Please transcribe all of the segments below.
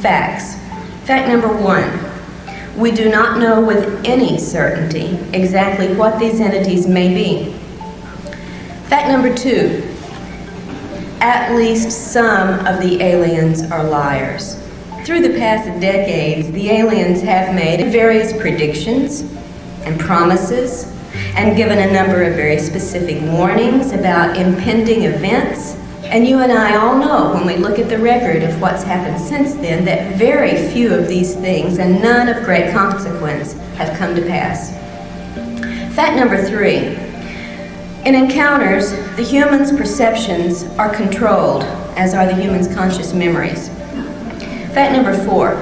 facts. Fact number 1. We do not know with any certainty exactly what these entities may be. Fact number 2. At least some of the aliens are liars. Through the past decades, the aliens have made various predictions and promises and given a number of very specific warnings about impending events. And you and I all know, when we look at the record of what's happened since then, that very few of these things, and none of great consequence, have come to pass. Fact number 3. In encounters, the human's perceptions are controlled, as are the human's conscious memories. Fact number 4.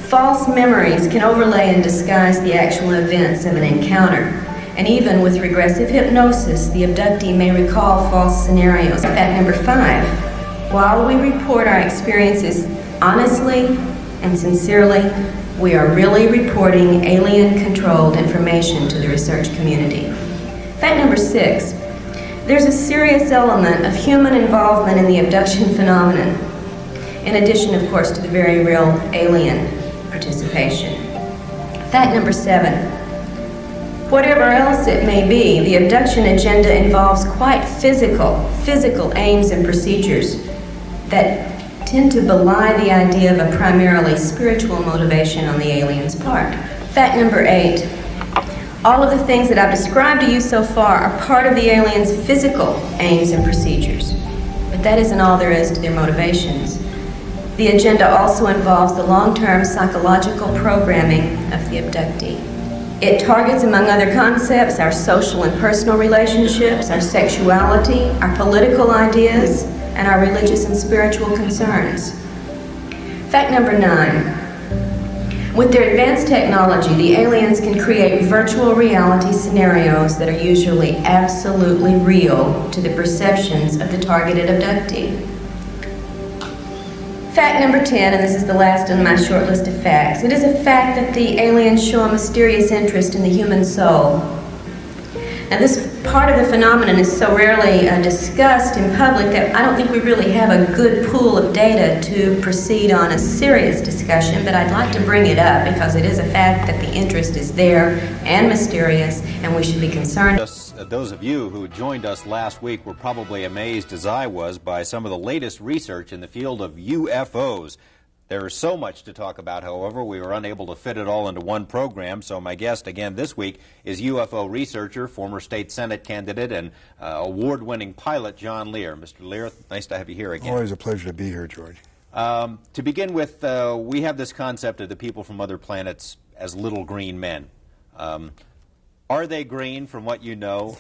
False memories can overlay and disguise the actual events of an encounter. And even with regressive hypnosis, the abductee may recall false scenarios. Fact number 5. While we report our experiences honestly and sincerely, we are really reporting alien-controlled information to the research community. Fact number 6. There's a serious element of human involvement in the abduction phenomenon, in addition, of course, to the very real alien participation. Fact number 7. Whatever else it may be, the abduction agenda involves quite physical aims and procedures that tend to belie the idea of a primarily spiritual motivation on the alien's part. Fact number 8. All of the things that I've described to you so far are part of the aliens' physical aims and procedures. But that isn't all there is to their motivations. The agenda also involves the long-term psychological programming of the abductee. It targets, among other concepts, our social and personal relationships, our sexuality, our political ideas, and our religious and spiritual concerns. Fact number 9. With their advanced technology, the aliens can create virtual reality scenarios that are usually absolutely real to the perceptions of the targeted abductee. Fact number 10, and this is the last on my short list of facts. It is a fact that the aliens show a mysterious interest in the human soul. Now, this part of the phenomenon is so rarely discussed in public that I don't think we really have a good pool of data to proceed on a serious discussion, but I'd like to bring it up because it is a fact that the interest is there and mysterious, and we should be concerned. Those of you who joined us last week were probably amazed, as I was, by some of the latest research in the field of UFOs. There is so much to talk about, however, we were unable to fit it all into one program, so my guest again this week is UFO researcher, former state Senate candidate, and award-winning pilot John Lear. Mr. Lear, nice to have you here again. Always a pleasure to be here, George. To begin with, we have this concept of the people from other planets as little green men. Are they green from what you know?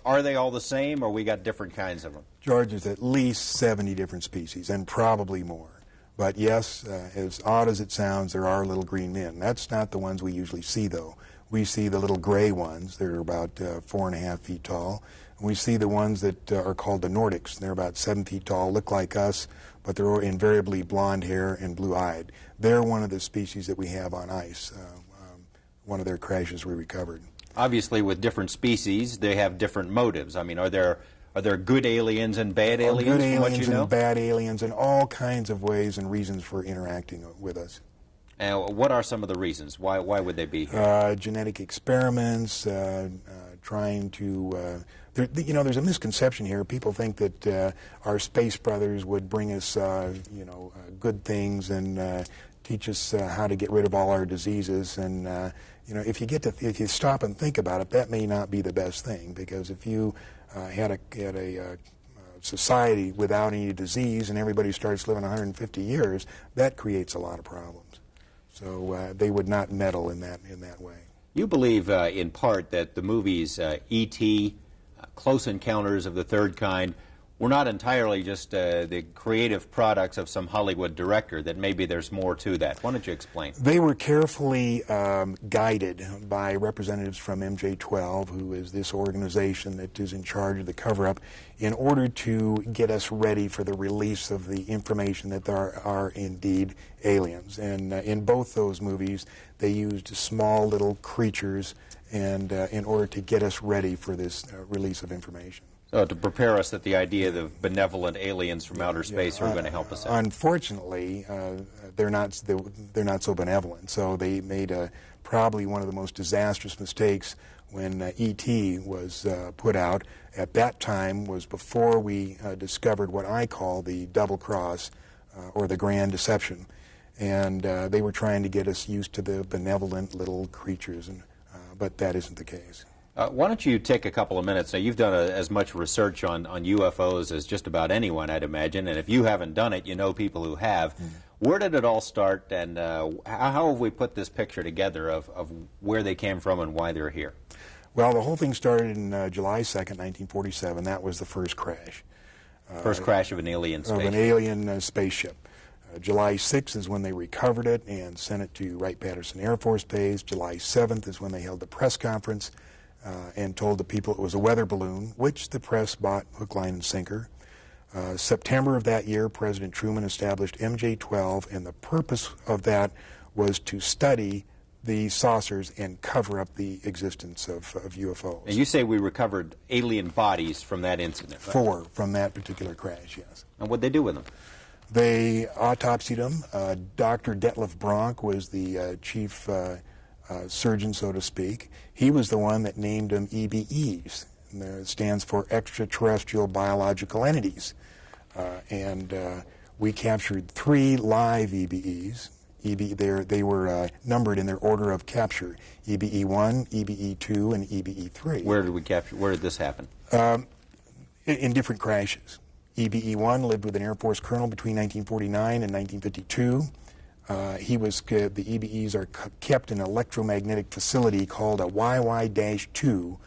Are they all the same, or we got different kinds of them? George, there's at least 70 different species, and probably more. But yes, as odd as it sounds, there are little green men. That's not the ones we usually see, though. We see the little gray ones. They're about 4.5 feet tall. And we see the ones that are called the Nordics. They're about 7 feet tall, look like us, but they're invariably blonde hair and blue-eyed. They're one of the species that we have on ice. One of their crashes we recovered. Obviously, with different species, they have different motives. I mean, are there good aliens and bad aliens? Good aliens and bad aliens, and all kinds of ways and reasons for interacting with us. And what are some of the reasons? Why would they be here? Genetic experiments, trying to... there's a misconception here. People think that our space brothers would bring us, good things and teach us how to get rid of all our diseases. And if you stop and think about it, that may not be the best thing, because if you had a society without any disease and everybody starts living 150 years, that creates a lot of problems. So they would not meddle in that way. You believe, in part, that the movies E.T., Close Encounters of the Third Kind, were not entirely just the creative products of some Hollywood director, that maybe there's more to that. Why don't you explain? They were carefully guided by representatives from MJ-12, who is this organization that is in charge of the cover-up, in order to get us ready for the release of the information that there are indeed aliens. And in both those movies, they used small little creatures and in order to get us ready for this release of information. So to prepare us that the idea of benevolent aliens from outer space are going to help us out. Unfortunately, they're not so benevolent. So they made probably one of the most disastrous mistakes when E.T. was put out. At that time was before we discovered what I call the double cross or the grand deception. And they were trying to get us used to the benevolent little creatures, but that isn't the case. Why don't you take a couple of minutes? Now, you've done as much research on UFOs as just about anyone, I'd imagine, and if you haven't done it, you know people who have. Where did it all start, and how have we put this picture together of where they came from and why they're here? Well, the whole thing started in July 2nd, 1947. That was the first crash. First crash of an alien spaceship. Of an alien spaceship. July 6th is when they recovered it and sent it to Wright-Patterson Air Force Base. July 7th is when they held the press conference and told the people it was a weather balloon, which the press bought hook, line, and sinker. September of that year, President Truman established MJ-12, and the purpose of that was to study the saucers and cover up the existence of UFOs. And you say we recovered alien bodies from that incident, right? 4 from that particular crash, yes. And what'd they do with them? They autopsied them. Dr. Detlef Bronk was the chief surgeon, so to speak. He was the one that named them EBEs. And it stands for extraterrestrial biological entities. And we captured 3 live EBEs. They were numbered in their order of capture: EBE-1, EBE-2, and EBE-3. Where did we capture? Where did this happen? In different crashes. EBE-1 lived with an Air Force colonel between 1949 and 1952. The EBEs are kept in an electromagnetic facility called a YY-2.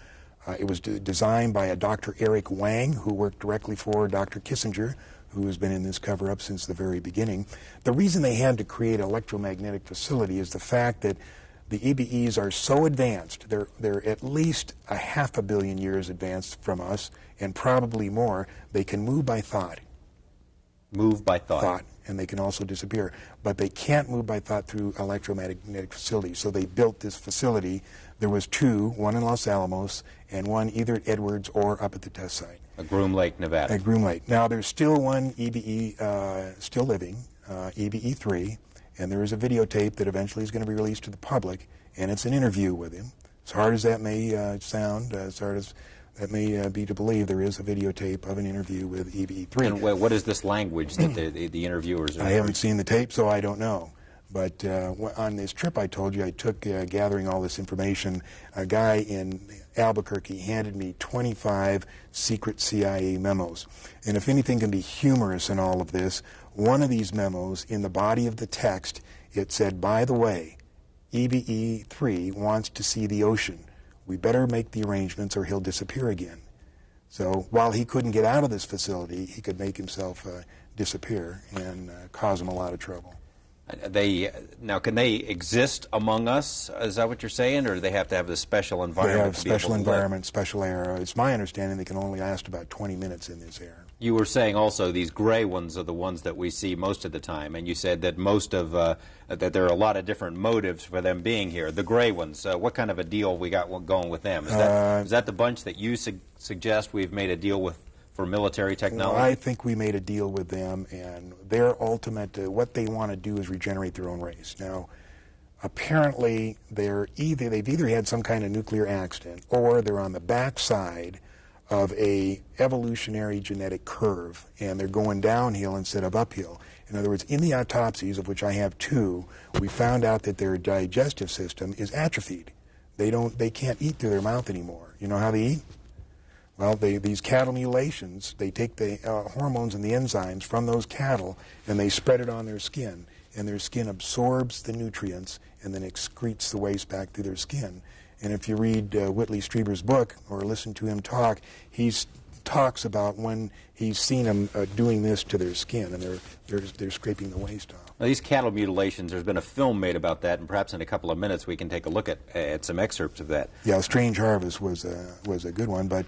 It was designed by a Dr. Eric Wang, who worked directly for Dr. Kissinger, who has been in this cover-up since the very beginning. The reason they had to create an electromagnetic facility is the fact that the EBEs are so advanced, they're at least 500 million years advanced from us, and probably more. They can move by thought. Move by thought. And they can also disappear. But they can't move by thought through electromagnetic facilities. So they built this facility. There was 2, one in Los Alamos and one either at Edwards or up at the test site. At Groom Lake, Nevada. At Groom Lake. Now there's still one EBE still living, EBE-3, and there is a videotape that eventually is going to be released to the public, and it's an interview with him. As hard as that may sound, as hard as that may be to believe, there is a videotape of an interview with EBE-3. And what is this language that the interviewers are? I haven't seen the tape, so I don't know. But on this trip I told you I took gathering all this information, a guy in Albuquerque handed me 25 secret CIA memos. And if anything can be humorous in all of this, one of these memos, in the body of the text, it said, by the way, EBE-3 wants to see the ocean. We better make the arrangements or he'll disappear again. So while he couldn't get out of this facility, he could make himself disappear and cause him a lot of trouble. Now, can they exist among us? Is that what you're saying, or do they have to have this special environment? They have special environment, special air. It's my understanding they can only last about 20 minutes in this air. You were saying also these gray ones are the ones that we see most of the time, and you said that most of that there are a lot of different motives for them being here. The gray ones, what kind of a deal we got going with them? Is that the bunch that you suggest we've made a deal with for military technology? Well, I think we made a deal with them, and their ultimate, what they want to do is regenerate their own race. Now, apparently, they've either had some kind of nuclear accident, or they're on the backside of a evolutionary genetic curve, and they're going downhill instead of uphill. In other words, in the autopsies, of which I have 2, we found out that their digestive system is atrophied. They can't eat through their mouth anymore. You know how they eat? Well, these cattle mutilations, they take the hormones and the enzymes from those cattle and they spread it on their skin, and their skin absorbs the nutrients and then excretes the waste back through their skin. And if you read Whitley Strieber's book or listen to him talk, he talks about when he's seen them doing this to their skin, and they're scraping the waste off. Now, these cattle mutilations, there's been a film made about that, and perhaps in a couple of minutes we can take a look at some excerpts of that. Yeah, Strange Harvest was a good one, but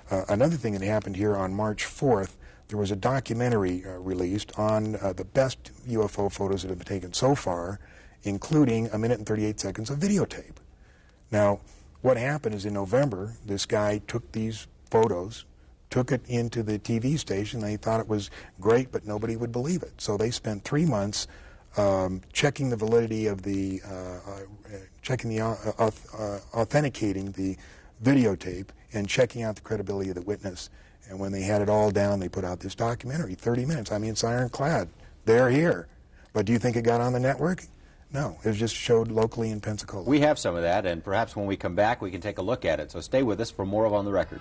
another thing that happened here on March 4th, there was a documentary released on the best UFO photos that have been taken so far, including 1 minute and 38 seconds of videotape. Now, what happened is in November, this guy took these photos, took it into the TV station. They thought it was great, but nobody would believe it. So they spent 3 months checking the validity of the, authenticating the videotape and checking out the credibility of the witness. And when they had it all down, they put out this documentary, 30 minutes. I mean, it's ironclad. They're here. But do you think it got on the network? No, it was just showed locally in Pensacola. We have some of that, and perhaps when we come back, we can take a look at it. So stay with us for more of On the Record.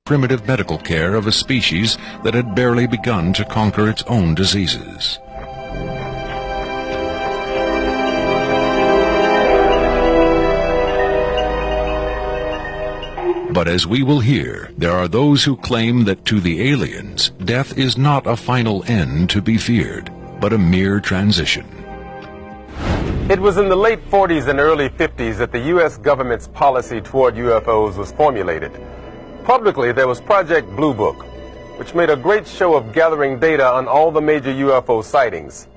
Primitive medical care of a species that had barely begun to conquer its own diseases. But as we will hear, there are those who claim that to the aliens, death is not a final end to be feared, but a mere transition. It was in the late 40s and early 50s that the U.S. government's policy toward UFOs was formulated. Publicly, there was Project Blue Book, which made a great show of gathering data on all the major UFO sightings,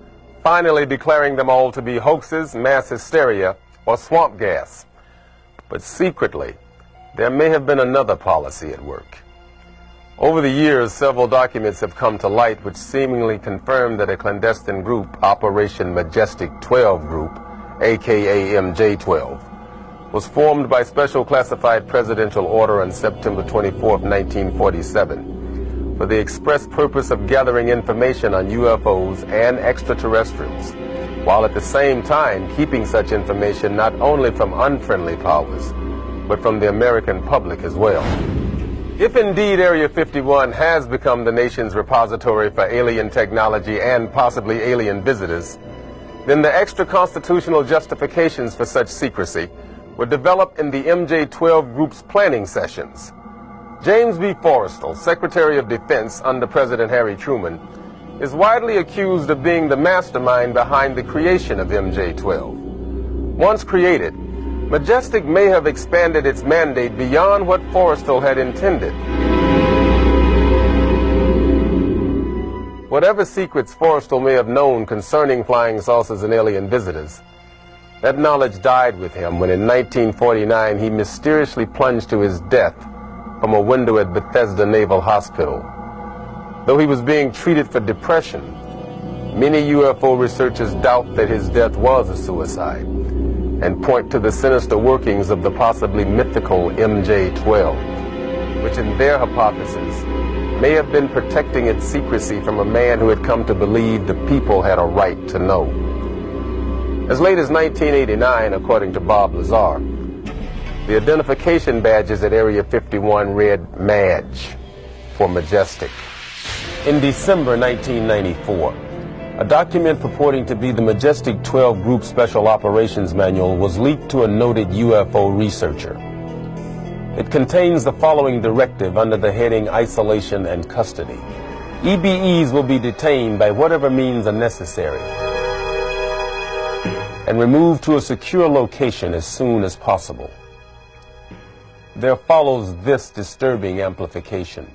finally declaring them all to be hoaxes, mass hysteria, or swamp gas. But secretly, there may have been another policy at work. Over the years, several documents have come to light which seemingly confirm that a clandestine group, Operation Majestic 12 Group, aka MJ-12, was formed by special classified presidential order on September 24, 1947, for the express purpose of gathering information on UFOs and extraterrestrials, while at the same time keeping such information not only from unfriendly powers, but from the American public as well. If indeed Area 51 has become the nation's repository for alien technology and possibly alien visitors, then the extra-constitutional justifications for such secrecy were developed in the MJ-12 Group's planning sessions. James B. Forrestal, Secretary of Defense under President Harry Truman, is widely accused of being the mastermind behind the creation of MJ-12. Once created, Majestic may have expanded its mandate beyond what Forrestal had intended. Whatever secrets Forrestal may have known concerning flying saucers and alien visitors, that knowledge died with him when in 1949 he mysteriously plunged to his death from a window at Bethesda Naval Hospital. Though he was being treated for depression, many UFO researchers doubt that his death was a suicide and point to the sinister workings of the possibly mythical MJ-12, which in their hypothesis may have been protecting its secrecy from a man who had come to believe the people had a right to know. As late as 1989, according to Bob Lazar, the identification badges at Area 51 read MADGE for Majestic. In December 1994, a document purporting to be the Majestic 12 Group Special Operations Manual was leaked to a noted UFO researcher. It contains the following directive under the heading Isolation and Custody. EBEs will be detained by whatever means are necessary and removed to a secure location as soon as possible. There follows this disturbing amplification.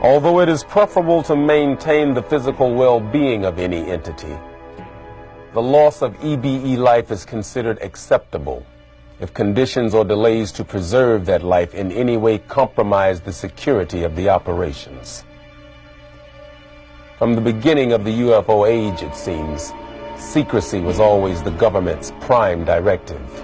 Although it is preferable to maintain the physical well-being of any entity, the loss of EBE life is considered acceptable if conditions or delays to preserve that life in any way compromise the security of the operations. From the beginning of the UFO age, it seems, secrecy was always the government's prime directive.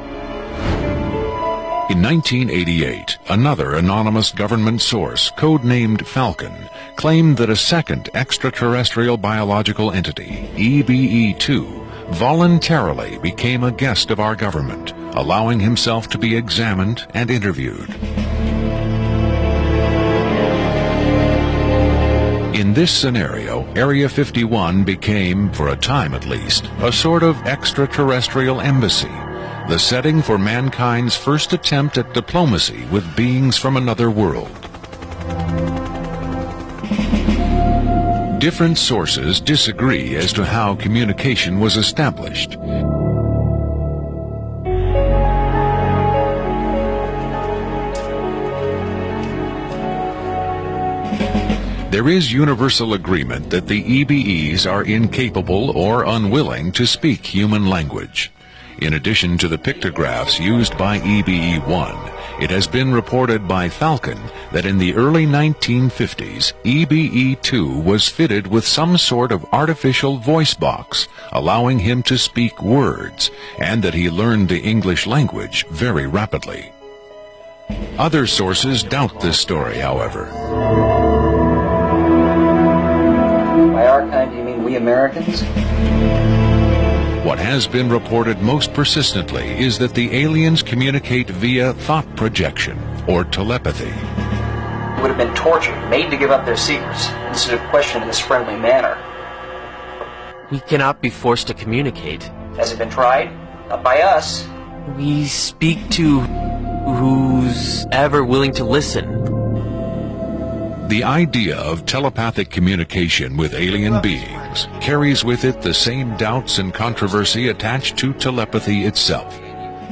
In 1988, another anonymous government source, codenamed Falcon, claimed that a second extraterrestrial biological entity, EBE-2, voluntarily became a guest of our government, allowing himself to be examined and interviewed. In this scenario, Area 51 became, for a time at least, a sort of extraterrestrial embassy, the setting for mankind's first attempt at diplomacy with beings from another world. Different sources disagree as to how communication was established. There is universal agreement that the EBEs are incapable or unwilling to speak human language. In addition to the pictographs used by EBE-1, it has been reported by Falcon that in the early 1950s, EBE-2 was fitted with some sort of artificial voice box, allowing him to speak words, and that he learned the English language very rapidly. Other sources doubt this story, however. By our kind, do you mean we Americans? What has been reported most persistently is that the aliens communicate via thought projection, or telepathy. Would have been tortured, made to give up their secrets, instead of questioned in this friendly manner. We cannot be forced to communicate. Has it been tried? Not by us. We speak to who's ever willing to listen. The idea of telepathic communication with alien beings carries with it the same doubts and controversy attached to telepathy itself.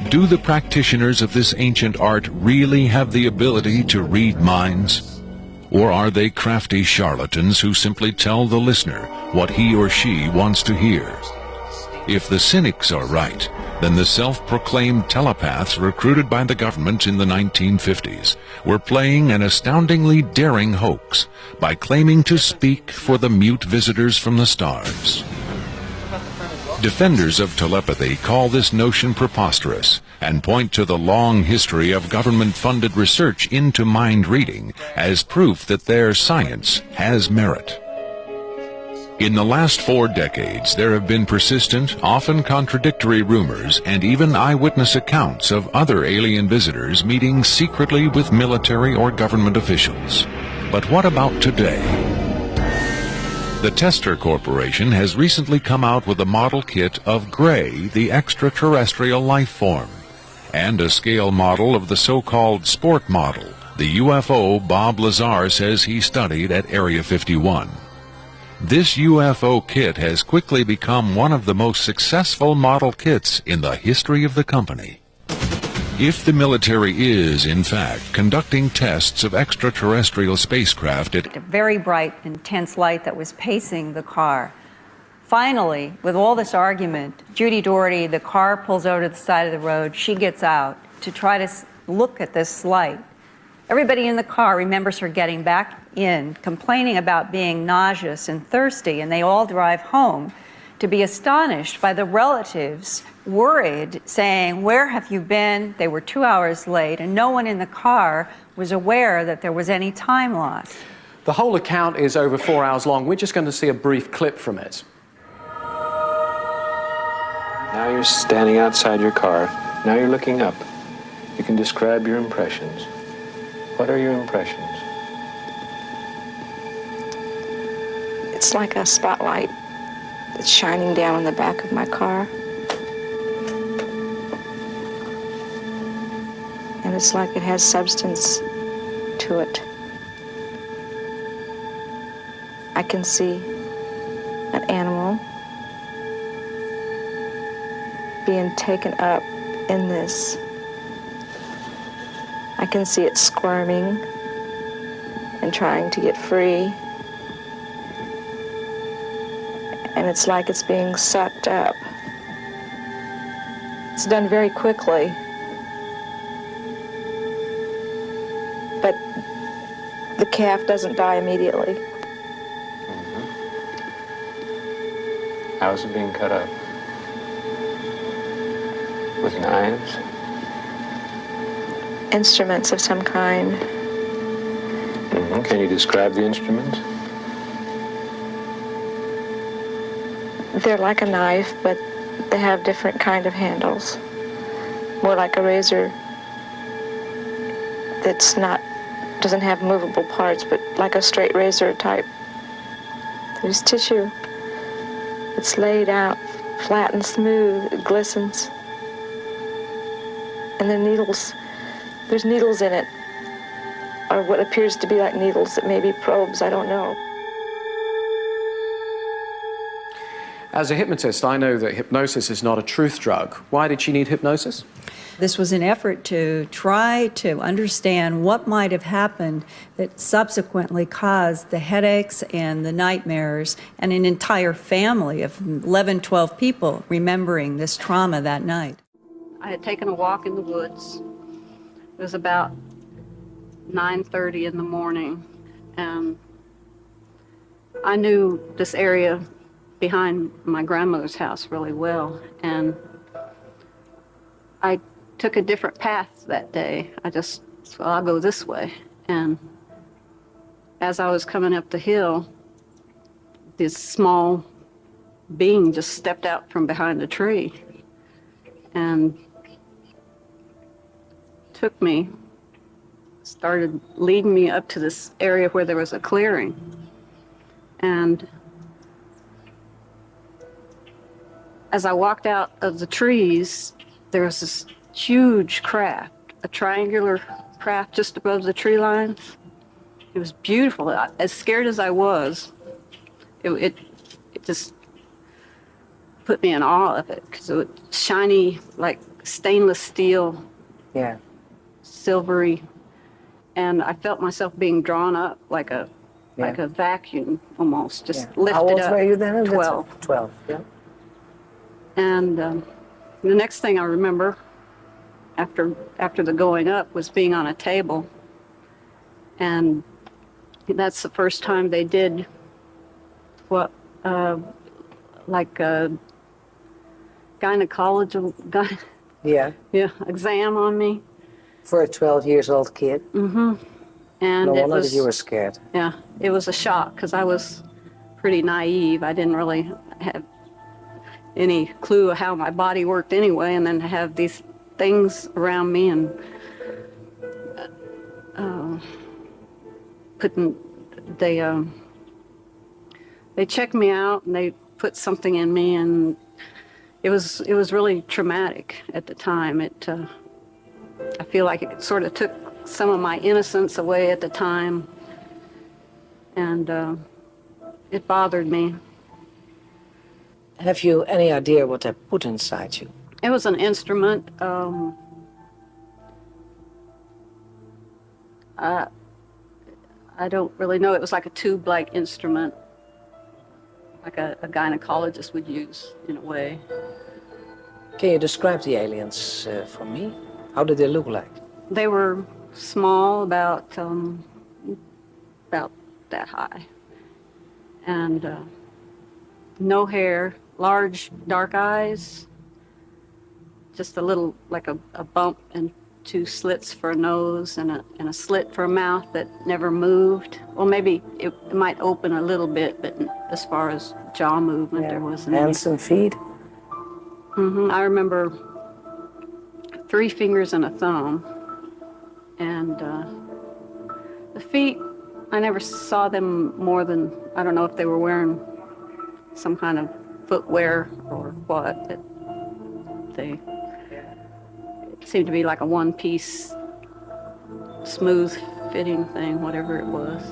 Do the practitioners of this ancient art really have the ability to read minds? Or are they crafty charlatans who simply tell the listener what he or she wants to hear? If the cynics are right, then the self-proclaimed telepaths recruited by the government in the 1950s were playing an astoundingly daring hoax by claiming to speak for the mute visitors from the stars. Defenders of telepathy call this notion preposterous and point to the long history of government-funded research into mind reading as proof that their science has merit. In the last 4 decades, there have been persistent, often contradictory rumors and even eyewitness accounts of other alien visitors meeting secretly with military or government officials. But what about today? The Tester Corporation has recently come out with a model kit of Gray, the extraterrestrial life form, and a scale model of the so-called sport model, the UFO Bob Lazar says he studied at Area 51. This UFO kit has quickly become one of the most successful model kits in the history of the company. If the military is, in fact, conducting tests of extraterrestrial spacecraft at a very bright, intense light that was pacing the car. Finally, with all this argument, Judy Doherty, the car pulls over to the side of the road. She gets out to try to look at this light. Everybody in the car remembers her getting back in, complaining about being nauseous and thirsty, and they all drive home to be astonished by the relatives, worried, saying, "Where have you been?" They were 2 hours late, and no one in the car was aware that there was any time loss. The whole account is over 4 hours long. We're just going to see a brief clip from it. Now you're standing outside your car. Now you're looking up. You can describe your impressions. What are your impressions? It's like a spotlight that's shining down on the back of my car. And it's like it has substance to it. I can see an animal being taken up in this. I can see it squirming and trying to get free. And it's like it's being sucked up. It's done very quickly. But the calf doesn't die immediately. How is it being cut up? With knives? Instruments of some kind. Can you describe the instruments? They're like a knife, but they have different kind of handles. More like a razor that's doesn't have movable parts, but like a straight razor type. There's tissue. It's laid out flat and smooth. It glistens. And the needles, there's needles in it, or what appears to be like needles that may be probes, I don't know. As a hypnotist, I know that hypnosis is not a truth drug. Why did she need hypnosis? This was an effort to try to understand what might have happened that subsequently caused the headaches and the nightmares, and an entire family of 11, 12 people remembering this trauma that night. I had taken a walk in the woods. It was about 9:30 in the morning, and I knew this area behind my grandmother's house really well, and I took a different path that day. I'll go this way. And as I was coming up the hill, this small being just stepped out from behind a tree and took me, started leading me up to this area where there was a clearing. And as I walked out of the trees, there was this huge craft, a triangular craft just above the tree lines. It was beautiful. As scared as I was, it just put me in awe of it, because it was shiny, like stainless steel, silvery, and I felt myself being drawn up like a vacuum almost, just lifted How old up. were you then? 12. 12, yeah. And the next thing I remember after the going up was being on a table, and that's the first time they did what like a gynecological exam on me. For a 12 years old kid? Mm-hmm. And no it wonder was, that you were scared. Yeah, it was a shock, because I was pretty naive. I didn't really have any clue of how my body worked anyway, and then to have these things around me and they checked me out and they put something in me, and it was really traumatic at the time. I feel like it sort of took some of my innocence away at the time, and it bothered me. Have you any idea what they put inside you? It was an instrument. I don't really know. It was like a tube-like instrument, like a gynecologist would use, in a way. Can you describe the aliens for me? How did they look like? They were small, about that high, and no hair, large dark eyes, just a little, like a bump and 2 slits for a nose and a slit for a mouth that never moved. Well, maybe it might open a little bit, but as far as jaw movement, there wasn't any. Hands and feet? Mm-hmm. I remember 3 fingers and a thumb. And the feet, I never saw them more than, I don't know if they were wearing some kind of footwear or what, but it seemed to be like a one-piece, smooth fitting thing, whatever it was.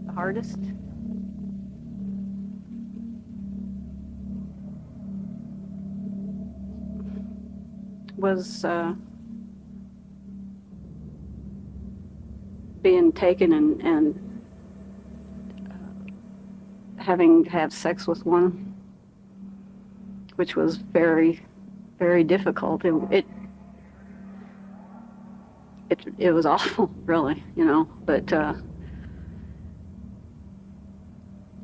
The hardest? Was being taken and having to have sex with one, which was very, very difficult. It was awful, really, but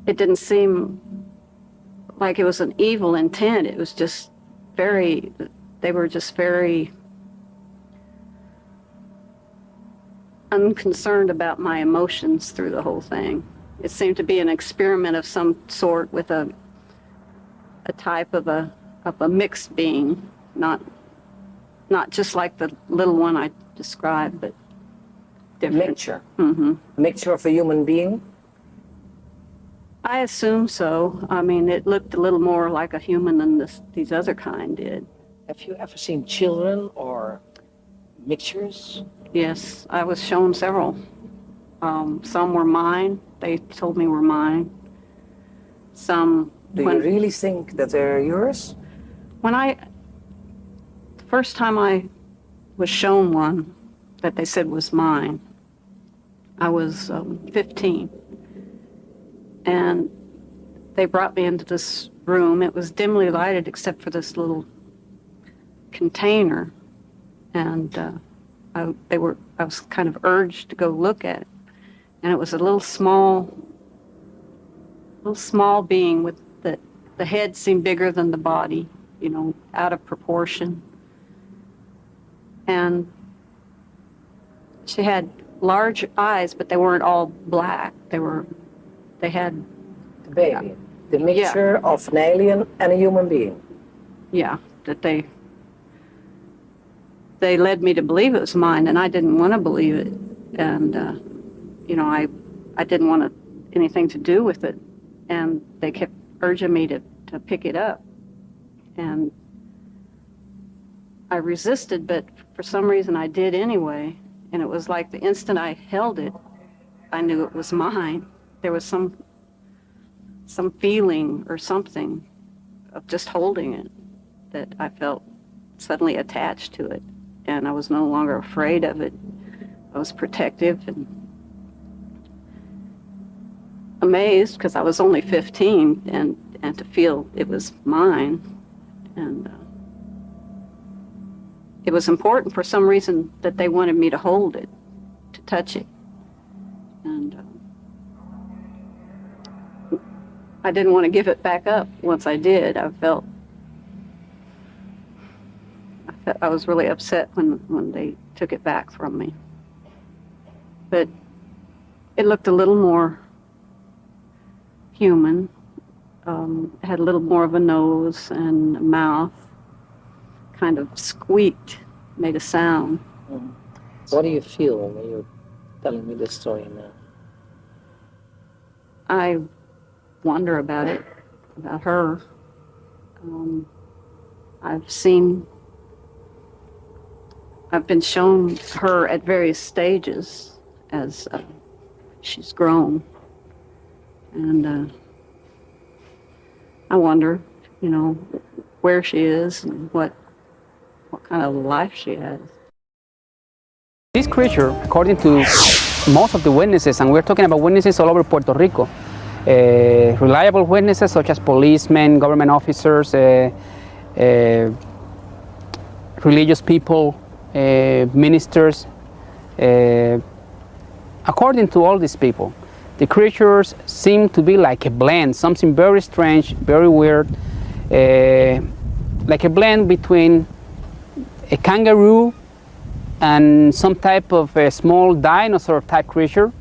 it didn't seem like it was an evil intent. It was just they were just very unconcerned about my emotions through the whole thing. It seemed to be an experiment of some sort with a type of a mixed being, not just like the little one I described, but different. Mixture? Mm-hmm. A mixture of a human being? I assume so. I mean, it looked a little more like a human than these other kind did. Have you ever seen children or mixtures? Yes, I was shown several. Some were mine. They told me were mine. Some Do you really think that they're yours? The first time I was shown one that they said was mine, I was 15. And they brought me into this room. It was dimly lighted except for this little container. And I was kind of urged to go look at it. And it was a little small being with the head seemed bigger than the body, you know, out of proportion. And she had large eyes, but they weren't all black. They had the baby, the mixture of an alien and a human being. Yeah, that they led me to believe it was mine, and I didn't want to believe it. And you know, I didn't want anything to do with it, and they kept urging me to pick it up, and I resisted, but for some reason I did anyway. And it was like the instant I held it, I knew it was mine. There was some feeling or something of just holding it that I felt suddenly attached to it, and I was no longer afraid of it. I was protective and amazed because I was only 15, and to feel it was mine. And it was important for some reason that they wanted me to hold it, to touch it. And I didn't want to give it back up once I did. I was really upset when they took it back from me. But it looked a little more human. It had a little more of a nose and a mouth, kind of squeaked, made a sound. What do you feel when you're telling me this story now? I wonder about it, about her. I've been shown her at various stages as she's grown. And I wonder, you know, where she is and what kind of life she has. This creature, according to most of the witnesses, and we're talking about witnesses all over Puerto Rico, reliable witnesses such as policemen, government officers, religious people, ministers. According to all these people, the creatures seem to be like a blend, something very strange, very weird, like a blend between a kangaroo and some type of a small dinosaur type creature.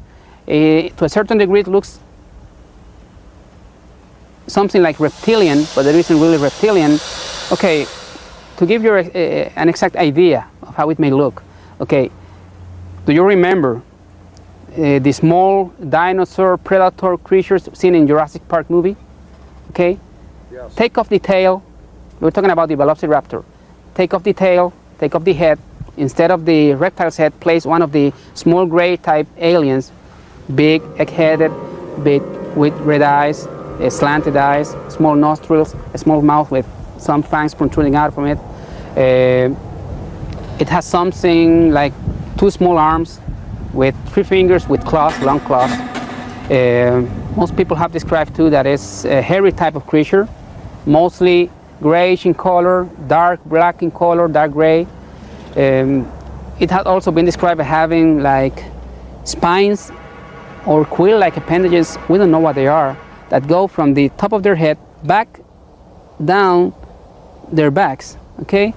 To a certain degree it looks something like reptilian, but it isn't really reptilian. Okay, to give you an exact idea of how it may look, okay, do you remember the small dinosaur predator creatures seen in Jurassic Park movie? Okay? Yes. Take off the tail. We're talking about the Velociraptor. Take off the tail, take off the head. Instead of the reptile's head, place one of the small gray type aliens, big, egg-headed, big, with red eyes, slanted eyes, small nostrils, a small mouth with some fangs protruding out from it. It has something like 2 small arms with 3 fingers with claws, long claws. Most people have described too that it's a hairy type of creature, mostly grayish in color, dark black in color, dark gray. It has also been described as having like spines or quill-like appendages, we don't know what they are, that go from the top of their head back down their backs, okay?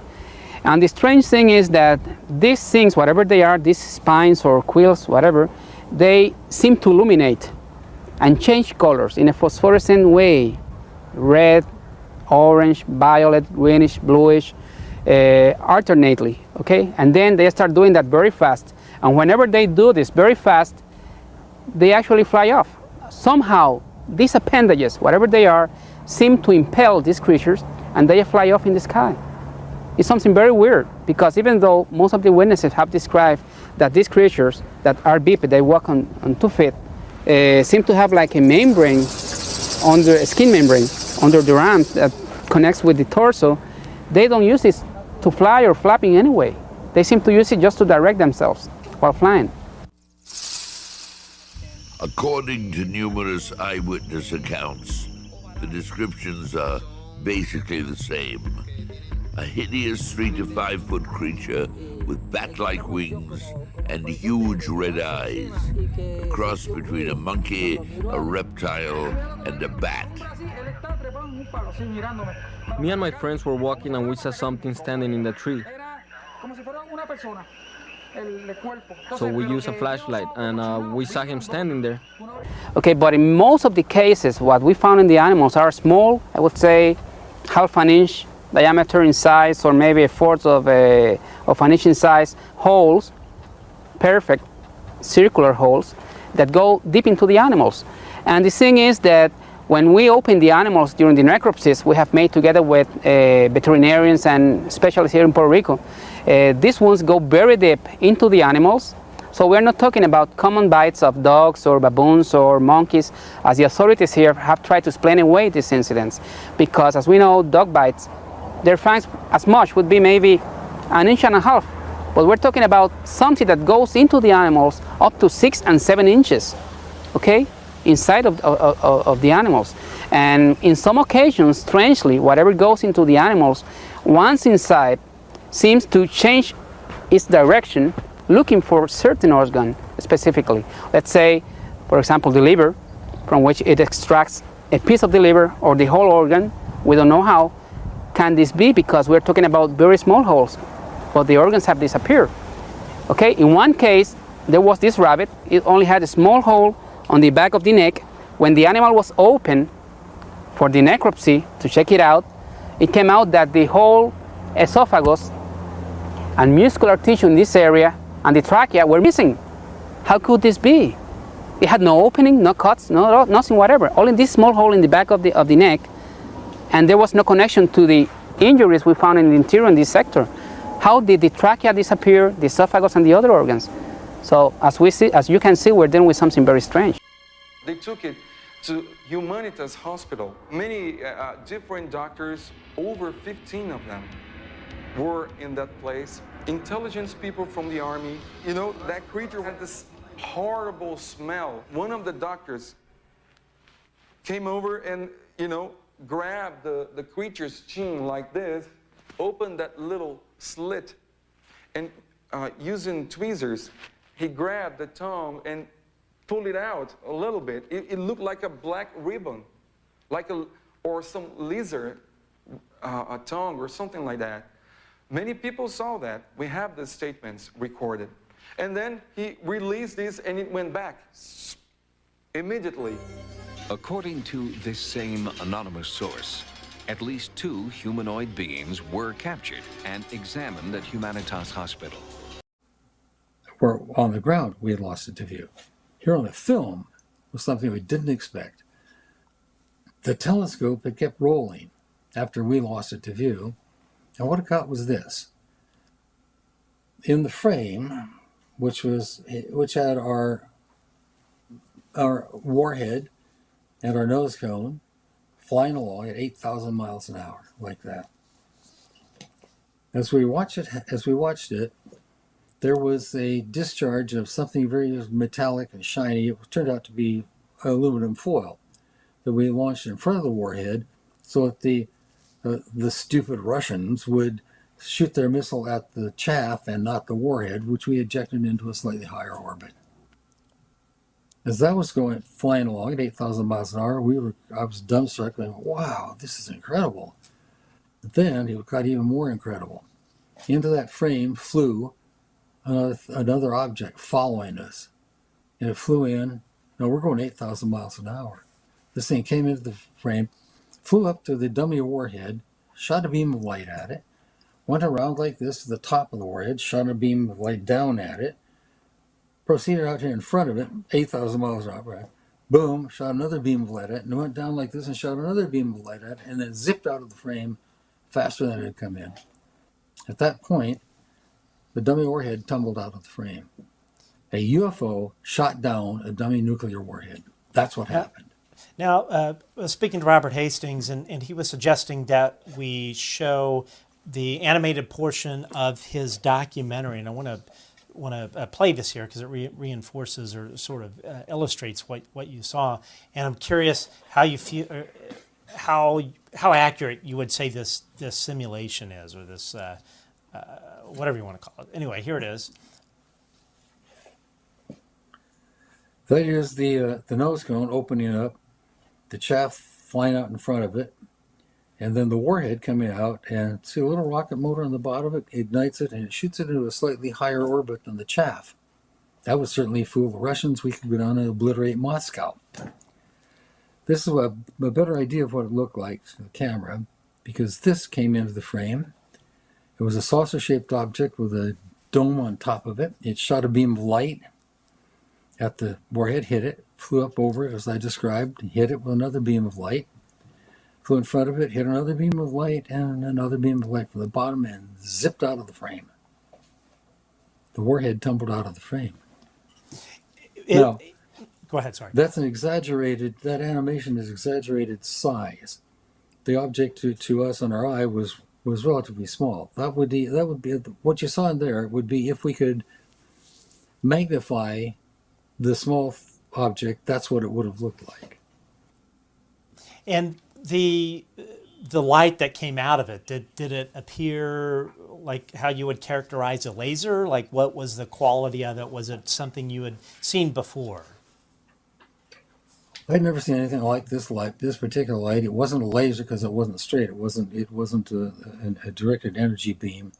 And the strange thing is that these things, whatever they are, these spines or quills, whatever, they seem to illuminate and change colors in a phosphorescent way. Red, orange, violet, greenish, bluish, alternately, okay? And then they start doing that very fast. And whenever they do this very fast, they actually fly off. Somehow, these appendages, whatever they are, seem to impel these creatures and they fly off in the sky. It's something very weird, because even though most of the witnesses have described that these creatures that are biped, they walk on 2 feet, seem to have like a membrane on the skin membrane under their arms that connects with the torso, they don't use it to fly or flapping anyway. They seem to use it just to direct themselves while flying. According to numerous eyewitness accounts, the descriptions are basically the same. A hideous 3 to 5 foot creature with bat-like wings and huge red eyes. A cross between a monkey, a reptile, and a bat. Me and my friends were walking and we saw something standing in the tree. So we used a flashlight and we saw him standing there. Okay, but in most of the cases, what we found in the animals are small, I would say half an inch diameter in size, or maybe a fourth of an inch in size holes, perfect circular holes that go deep into the animals. And the thing is that when we open the animals during the necropsies we have made together with veterinarians and specialists here in Puerto Rico, these ones go very deep into the animals. So we're not talking about common bites of dogs or baboons or monkeys, as the authorities here have tried to explain away these incidents. Because as we know, dog bites, their fangs as much would be maybe 1.5 inches. But we're talking about something that goes into the animals up to 6 and 7 inches, okay, inside of the animals. And in some occasions, strangely, whatever goes into the animals, once inside, seems to change its direction, looking for certain organ specifically. Let's say, for example, the liver, from which it extracts a piece of the liver or the whole organ. We don't know how. Can this be? Because we're talking about very small holes, but the organs have disappeared. Okay, in one case, there was this rabbit. It only had a small hole on the back of the neck. When the animal was open for the necropsy to check it out, it came out that the whole esophagus and muscular tissue in this area and the trachea were missing. How could this be? It had no opening, no cuts, nothing whatever. Only this small hole in the back of the neck, and there was no connection to the injuries we found in the interior in this sector. How did the trachea disappear, the esophagus and the other organs? So as you can see, we're dealing with something very strange. They took it to Humanitas Hospital. Many different doctors, over 15 of them, were in that place. Intelligence people from the army. You know, that creature had this horrible smell. One of the doctors came over and, you know, grabbed the creature's chin like this, opened that little slit, and using tweezers, he grabbed the tongue and pulled it out a little bit. It looked like a black ribbon, or some lizard, a tongue or something like that. Many people saw that. We have the statements recorded. And then he released this and it went back immediately. According to this same anonymous source, at least 2 humanoid beings were captured and examined at Humanitas Hospital. Where on the ground we had lost it to view. Here on the film was something we didn't expect. The telescope had kept rolling after we lost it to view, and what it got was this. In the frame, which had our warhead and our nose cone flying along at 8,000 miles an hour, like that. As we watched it, there was a discharge of something very metallic and shiny. It turned out to be aluminum foil that we launched in front of the warhead, so that the stupid Russians would shoot their missile at the chaff and not the warhead, which we ejected into a slightly higher orbit. As that was flying along at 8,000 miles an hour, I was dumbstruck, going, wow, this is incredible. But then it got even more incredible. Into that frame flew another object following us. And it flew in. Now we're going 8,000 miles an hour. This thing came into the frame, flew up to the dummy warhead, shot a beam of light at it, went around like this to the top of the warhead, shot a beam of light down at it, proceeded out here in front of it, 8,000 miles an hour, right? Boom, shot another beam of light at it, and went down like this and shot another beam of light at it, and then zipped out of the frame faster than it had come in. At that point, the dummy warhead tumbled out of the frame. A UFO shot down a dummy nuclear warhead. That's what happened. Now, speaking to Robert Hastings, and he was suggesting that we show the animated portion of his documentary, and I want to play this here because it reinforces or sort of illustrates what you saw. And I'm curious how you feel, how accurate you would say this simulation is, or this whatever you want to call it. Anyway, here it is. That is the nose cone opening up, the chaff flying out in front of it, and then the warhead coming out, and see a little rocket motor on the bottom of it, ignites it, and it shoots it into a slightly higher orbit than the chaff. That would certainly fool the Russians. We could go down and obliterate Moscow. This is a better idea of what it looked like to the camera, because this came into the frame. It was a saucer-shaped object with a dome on top of it. It shot a beam of light at the warhead, hit it, flew up over it as I described, hit it with another beam of light, flew in front of it, hit another beam of light, and another beam of light from the bottom, and zipped out of the frame. The warhead tumbled out of the frame. Now, go ahead, sorry. That animation is exaggerated size. The object to us on our eye was relatively small. That would be what you saw in there would be if we could magnify the small object, that's what it would have looked like. And the light that came out of it, did it appear like how you would characterize a laser? Like, what was the quality of it? Was it something you had seen before? I'd never seen anything like this light, this particular light. It wasn't a laser because it wasn't straight. It wasn't a directed energy beam.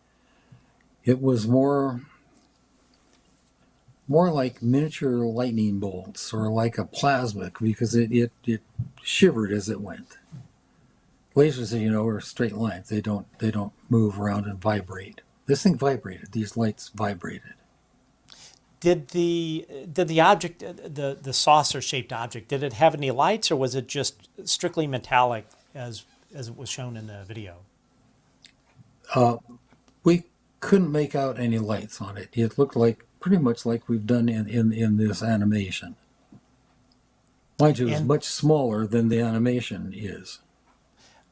It was more like miniature lightning bolts, or like a plasma, because it shivered as it went. Lasers, are straight lines. They don't move around and vibrate. This thing vibrated. These lights vibrated. Did the object, the saucer-shaped object, did it have any lights, or was it just strictly metallic as it was shown in the video? We couldn't make out any lights on it. It looked like pretty much like we've done in this animation. Mind you, it was much smaller than the animation is.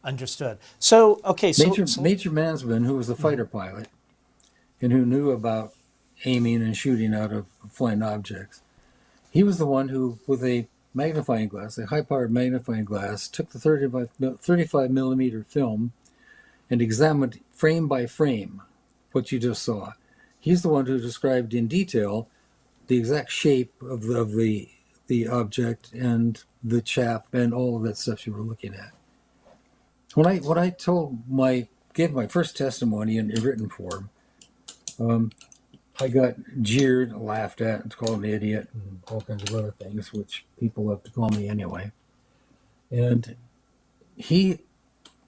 Understood. So, okay, Major Mansman, who was a fighter pilot and who knew about aiming and shooting out of flying objects, he was the one who, with a magnifying glass, a high-powered magnifying glass, took the 35 millimeter film and examined frame by frame what you just saw. He's the one who described in detail the exact shape of the object and the chaff and all of that stuff you were looking at. When I gave my first testimony in written form, I got jeered, laughed at, and called an idiot, and all kinds of other things, which people love to call me anyway. And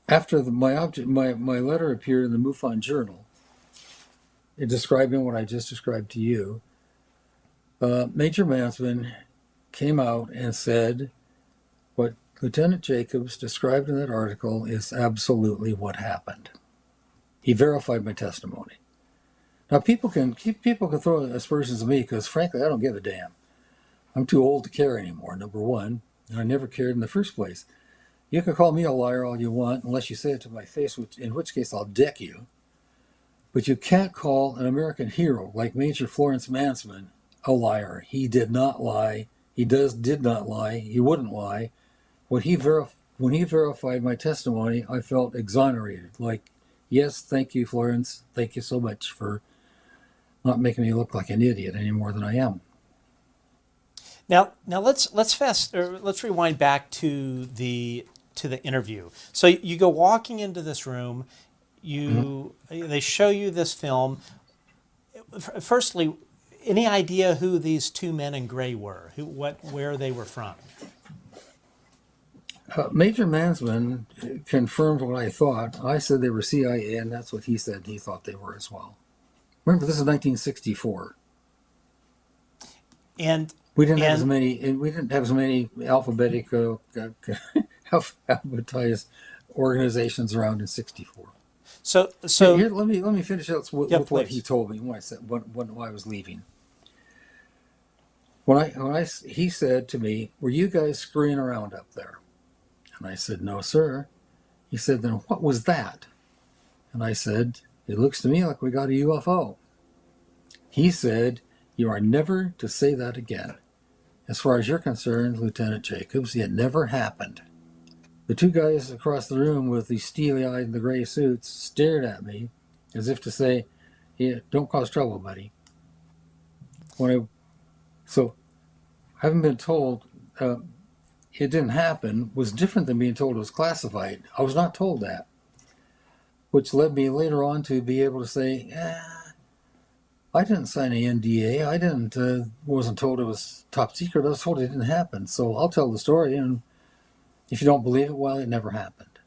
after my letter appeared in the MUFON Journal, describing what I just described to you, Major Mansman came out and said, what Lieutenant Jacobs described in that article is absolutely what happened. He verified my testimony. Now, people can throw aspersions at me because, frankly, I don't give a damn. I'm too old to care anymore, number one, and I never cared in the first place. You can call me a liar all you want, unless you say it to my face, in which case I'll deck you. But you can't call an American hero like Major Florence Mansman a liar. He did not lie. He did not lie. He wouldn't lie. When he verified my testimony, I felt exonerated. Like, yes, thank you, Florence. Thank you so much for not making me look like an idiot any more than I am. Now let's rewind back to the interview. So you go walking into this room. They show you this film. Firstly, any idea who these two men in gray were? Where they were from? Major Mansman confirmed what I thought. I said they were CIA, and that's what he said he thought they were as well. Remember, this is 1964, and we didn't have as many alphabetized organizations around in '64. So here, let me finish up with what he told me when I was leaving. He said to me, "Were you guys screwing around up there?" And I said, "No, sir." He said, "Then what was that?" And I said, "It looks to me like we got a UFO." He said, "You are never to say that again. As far as you're concerned, Lieutenant Jacobs, it never happened." The two guys across the room with the steely-eyed and the gray suits stared at me as if to say, "Yeah, don't cause trouble, buddy." So having been told it didn't happen was different than being told it was classified. I was not told that, which led me later on to be able to say, I didn't sign an NDA. I wasn't told it was top secret. I was told it didn't happen. So I'll tell the story, and if you don't believe it, well, it never happened.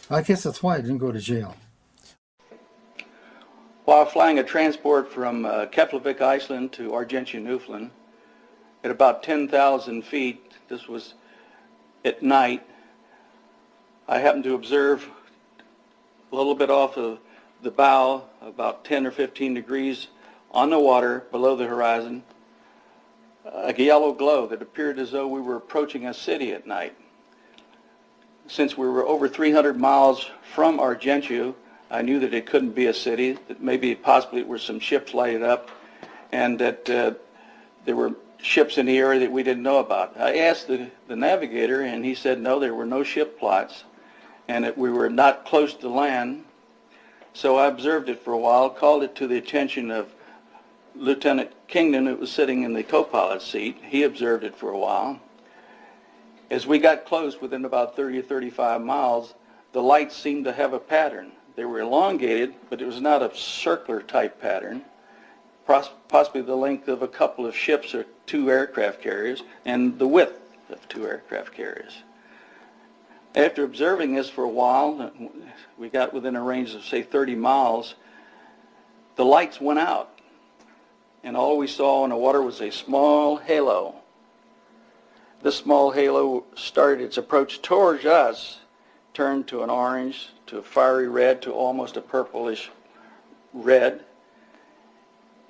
I guess that's why I didn't go to jail. While flying a transport from Keflavik, Iceland to Argentia, Newfoundland, at about 10,000 feet, this was at night, I happened to observe a little bit off of the bow, about 10 or 15 degrees on the water below the horizon, a yellow glow that appeared as though we were approaching a city at night. Since we were over 300 miles from Argentia, I knew that it couldn't be a city, that maybe possibly it were some ships lighted up, and that there were ships in the area that we didn't know about. I asked the navigator, and he said no, there were no ship plots, and that we were not close to land. So I observed it for a while, called it to the attention of Lieutenant Kingdon, who was sitting in the co-pilot seat. He observed it for a while. As we got close, within about 30 or 35 miles, the lights seemed to have a pattern. They were elongated, but it was not a circular type pattern, possibly the length of a couple of ships or 2 aircraft carriers, and the width of 2 aircraft carriers. After observing this for a while, we got within a range of, say, 30 miles, the lights went out, and all we saw in the water was a small halo. This small halo started its approach towards us, turned to an orange, to a fiery red, to almost a purplish red,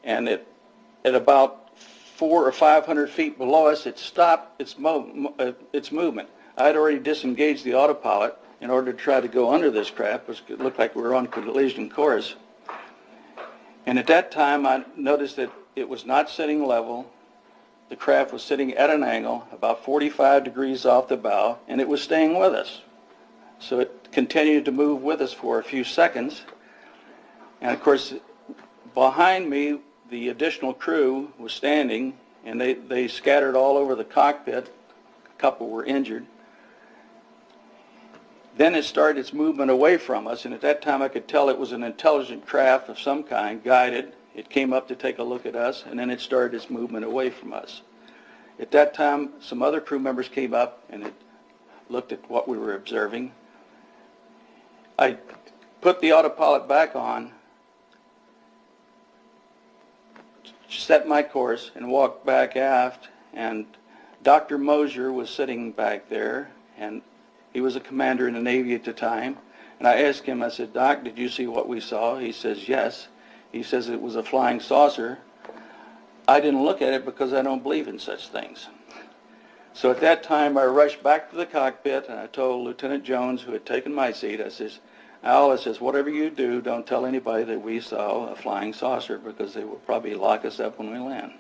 and at about 400 or 500 feet below us, it stopped its movement. I had already disengaged the autopilot in order to try to go under this craft, because it looked like we were on collision course. And at that time, I noticed that it was not sitting level. The craft was sitting at an angle, about 45 degrees off the bow, and it was staying with us. So it continued to move with us for a few seconds. And of course, behind me, the additional crew was standing, and they scattered all over the cockpit. A couple were injured. Then it started its movement away from us, and at that time I could tell it was an intelligent craft of some kind, guided. It came up to take a look at us, and then it started its movement away from us. At that time, some other crew members came up, and it looked at what we were observing. I put the autopilot back on, set my course, and walked back aft, and Dr. Mosier was sitting back there, and he was a commander in the Navy at the time. And I asked him, I said, "Doc, did you see what we saw?" He says, "Yes." He says it was a flying saucer. I didn't look at it because I don't believe in such things. So at that time, I rushed back to the cockpit, and I told Lieutenant Jones, who had taken my seat, I says, "Al," I says, "whatever you do, don't tell anybody that we saw a flying saucer, because they will probably lock us up when we land."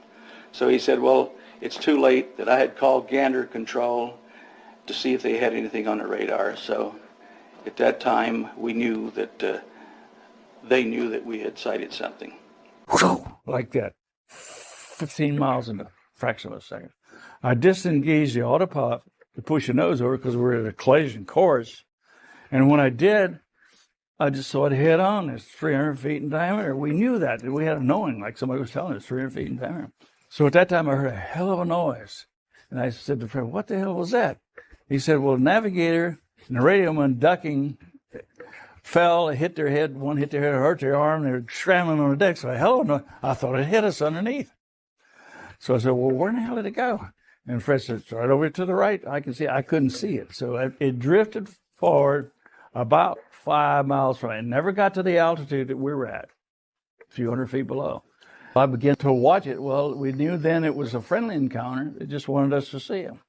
So he said, "Well, it's too late," that I had called Gander Control to see if they had anything on the radar. So at that time, we knew that they knew that we had sighted something. Like that, 15 miles in a fraction of a second. I disengaged the autopilot to push the nose over because we were at a collision course. And when I did, I just saw it head on. It's 300 feet in diameter. We knew that. We had a knowing, like somebody was telling us, 300 feet in diameter. So at that time, I heard a hell of a noise. And I said to the friend, "What the hell was that?" He said, "Well, the navigator and the radioman ducking fell, hit their head, one hit their head, hurt their arm, they were scrambling on the deck." So I thought it hit us underneath. So I said, "Well, where in the hell did it go?" And Fred said, "It's right over to the right. I can see it." I couldn't see it. So it drifted forward about 5 miles from it. It never got to the altitude that we were at, a few hundred feet below. I began to watch it. Well, we knew then it was a friendly encounter. It just wanted us to see him.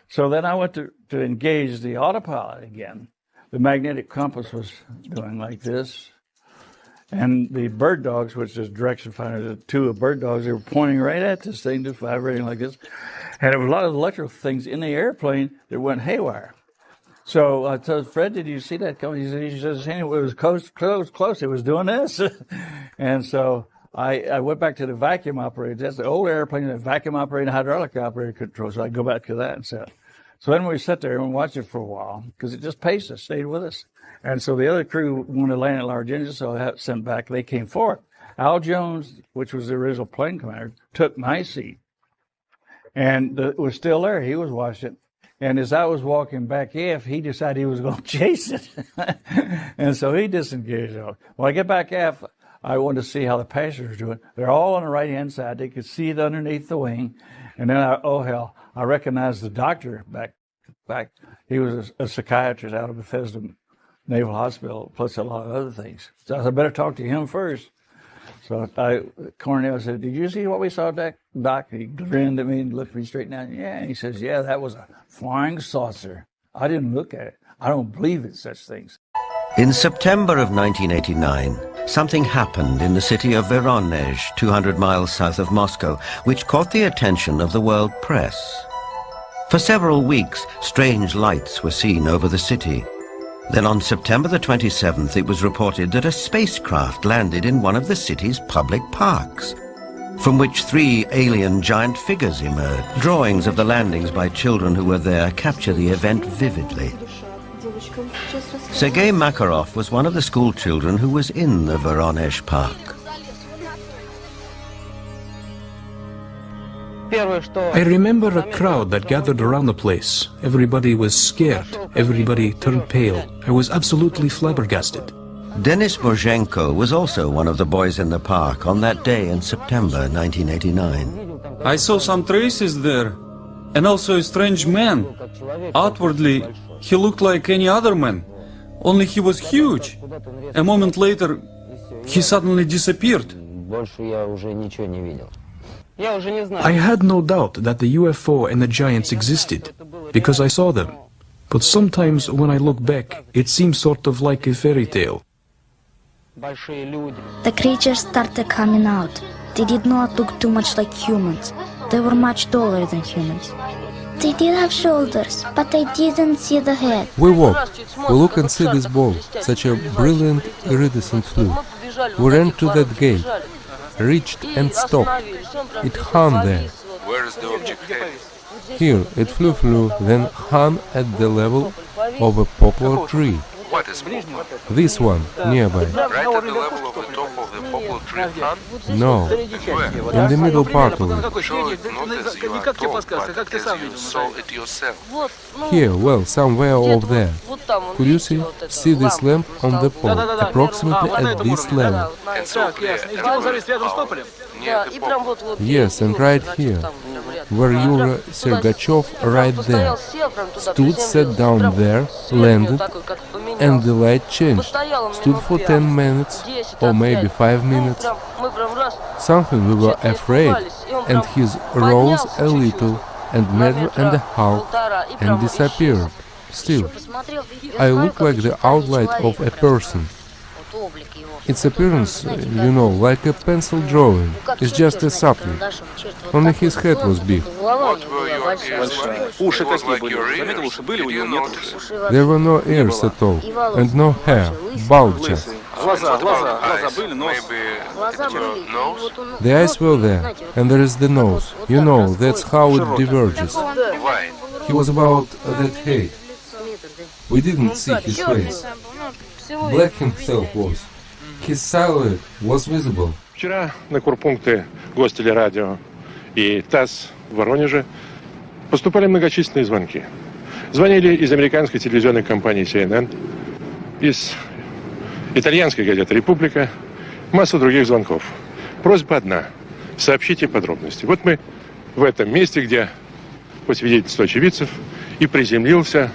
So then I went to engage the autopilot again. The magnetic compass was doing like this. And the bird dogs, which is direction finder, the two bird dogs, they were pointing right at this thing, just vibrating like this. And there was a lot of electrical things in the airplane that went haywire. So I told Fred, did you see that coming? He says, it was close. It was doing this. And so I went back to the vacuum operator. That's the old airplane, the vacuum operator, hydraulic operator control. So I go back to that and said. So then we sat there and watched it for a while because it just paced us, stayed with us. And so the other crew wanted to land at large engine, so I sent back. They came forward. Al Jones, which was the original plane commander, took my seat and was still there. He was watching it. And as I was walking back aft, he decided he was going to chase it. And so he disengaged. When I get back aft, I wanted to see how the passengers do it. They're all on the right-hand side. They could see it underneath the wing. And then, I recognized the doctor back. He was a psychiatrist out of Bethesda Naval Hospital, plus a lot of other things. So I said, I better talk to him first. So Cornell said, did you see what we saw, Doc? He grinned at me and looked me straight down. Yeah, and he says, yeah, that was a flying saucer. I didn't look at it. I don't believe in such things. In September of 1989, something happened in the city of Voronezh, 200 miles south of Moscow, which caught the attention of the world press. For several weeks, strange lights were seen over the city. Then on September the 27th, it was reported that a spacecraft landed in one of the city's public parks, from which 3 alien giant figures emerged. Drawings of the landings by children who were there capture the event vividly. Sergei Makarov was one of the school children who was in the Voronezh park. I remember a crowd that gathered around the place. Everybody was scared. Everybody turned pale. I was absolutely flabbergasted. Denis Bozhenko was also one of the boys in the park on that day in September 1989. I saw some traces there, and also a strange man. Outwardly, he looked like any other man, only he was huge. A moment later, he suddenly disappeared. I had no doubt that the UFO and the giants existed, because I saw them. But sometimes when I look back, it seems sort of like a fairy tale. The creatures started coming out. They did not look too much like humans. They were much taller than humans. They did have shoulders, but I didn't see the head. We walked. We look and see this ball, such a brilliant iridescent flew. We ran to that gate, reached and stopped. It hung there. Where is the object headed? Here, it flew, then hung at the level of a poplar tree. What is poplar? This one, nearby. Right at the level of the top of the poplar tree hung? No, where? in the middle part of it. Show it not as you are told, but as you saw it yourself. Here, well, somewhere over there. Could you see this lamp on the pole, approximately at this level? And so clear, near the poplar. Yes, and right here, where Yura Sergachev right there, sat down there, landed, and the light changed, stood for 10 minutes, or maybe 5 minutes. Something we were afraid, and his rose a little, and meter and a half, and disappeared. Still, I look like the outline of a person. Its appearance, you know, like a pencil drawing, is just a sapling. Only his head was big. What were your ears like? It was like your ears. Did you notice? There were no ears at all, and no hair, bald just. What about eyes? Maybe it were nose? The eyes were there, and there is the nose. You know, that's how it diverges. Why? He was about that height. We didn't see his face. Black himself was. His silhouette was visible. Вчера на курпункты Гостелерадио и ТАСС в Воронеже поступали многочисленные звонки. Звонили из американской телевизионной компании CNN, из итальянской газеты «Република», масса других звонков. Просьба одна – сообщите подробности. Вот мы в этом месте, где, по свидетельству очевидцев, и приземлился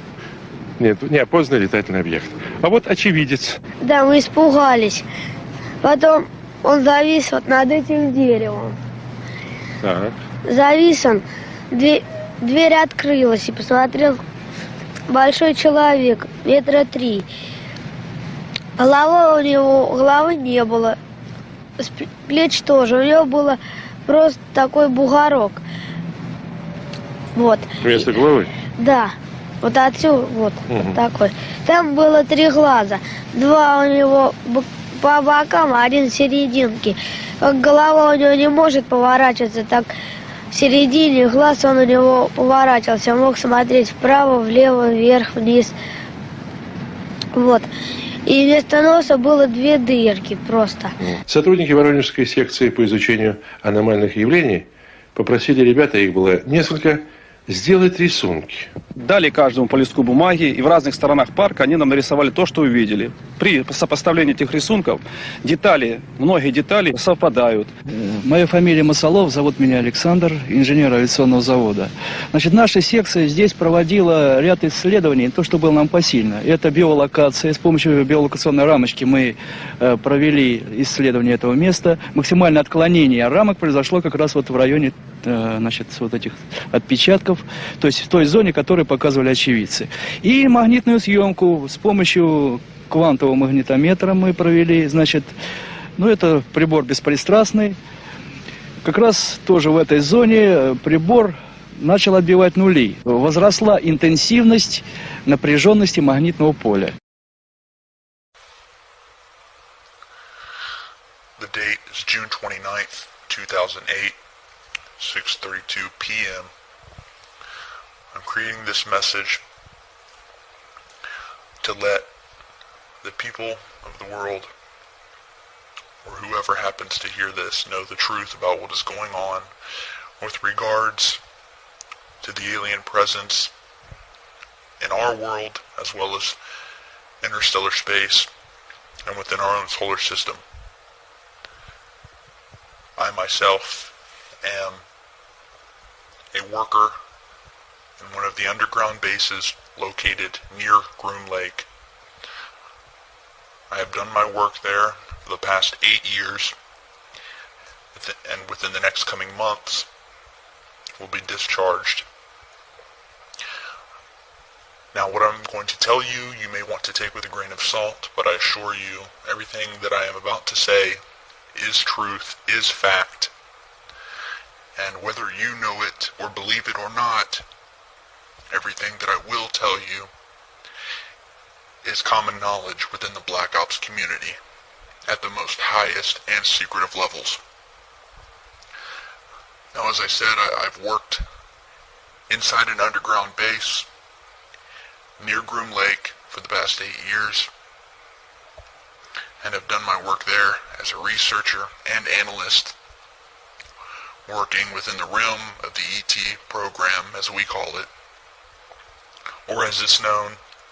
неопознанный летательный объект. А вот очевидец. Да, мы испугались. Потом он завис вот над этим деревом. Так. Завис он, дверь открылась, и посмотрел большой человек, 3 метра. Головы не было, плеч тоже, у него было просто такой бугорок. Вот. Вместо головы? Да, вот отсюда, вот такой. Там было 3 глаза, 2 у него по бокам, а 1 в серединке. Как голова у него не может поворачиваться, так в середине глаз он у него поворачивался, мог смотреть вправо, влево, вверх, вниз. Вот. И вместо носа было 2 дырки просто. Сотрудники Воронежской секции по изучению аномальных явлений попросили ребята, их было несколько, сделать рисунки. Дали каждому по листку бумаги, и в разных сторонах парка они нам нарисовали то, что увидели. При сопоставлении этих рисунков многие детали совпадают. Моя фамилия Масалов, зовут меня Александр, инженер авиационного завода. Значит, наша секция здесь проводила ряд исследований, то, что было нам посильно. Это биолокация. С помощью биолокационной рамочки мы провели исследование этого места. Максимальное отклонение рамок произошло как раз вот в районе вот этих отпечатков, то есть в той зоне, которую показывали очевидцы. И магнитную съемку с помощью квантового магнитометра мы провели, значит, это прибор беспристрастный. Как раз тоже в этой зоне прибор начал отбивать нули. Возросла интенсивность напряженности магнитного поля. The date is June 29th, 2008. 6:32 p.m. I'm creating this message to let the people of the world, or whoever happens to hear this, know the truth about what is going on with regards to the alien presence in our world as well as interstellar space and within our own solar system. I myself am a worker in one of the underground bases located near Groom Lake. I have done my work there for the past 8 years, and within the next coming months will be discharged. Now, what I'm going to tell you, you may want to take with a grain of salt, but I assure you, everything that I am about to say is truth, is fact. And whether you know it or believe it or not, everything that I will tell you is common knowledge within the Black Ops community at the most highest and secretive levels. Now, as I said, I've worked inside an underground base near Groom Lake for the past 8 years, and have done my work there as a researcher and analyst, working within the realm of the ET program, as we call it, or as it's known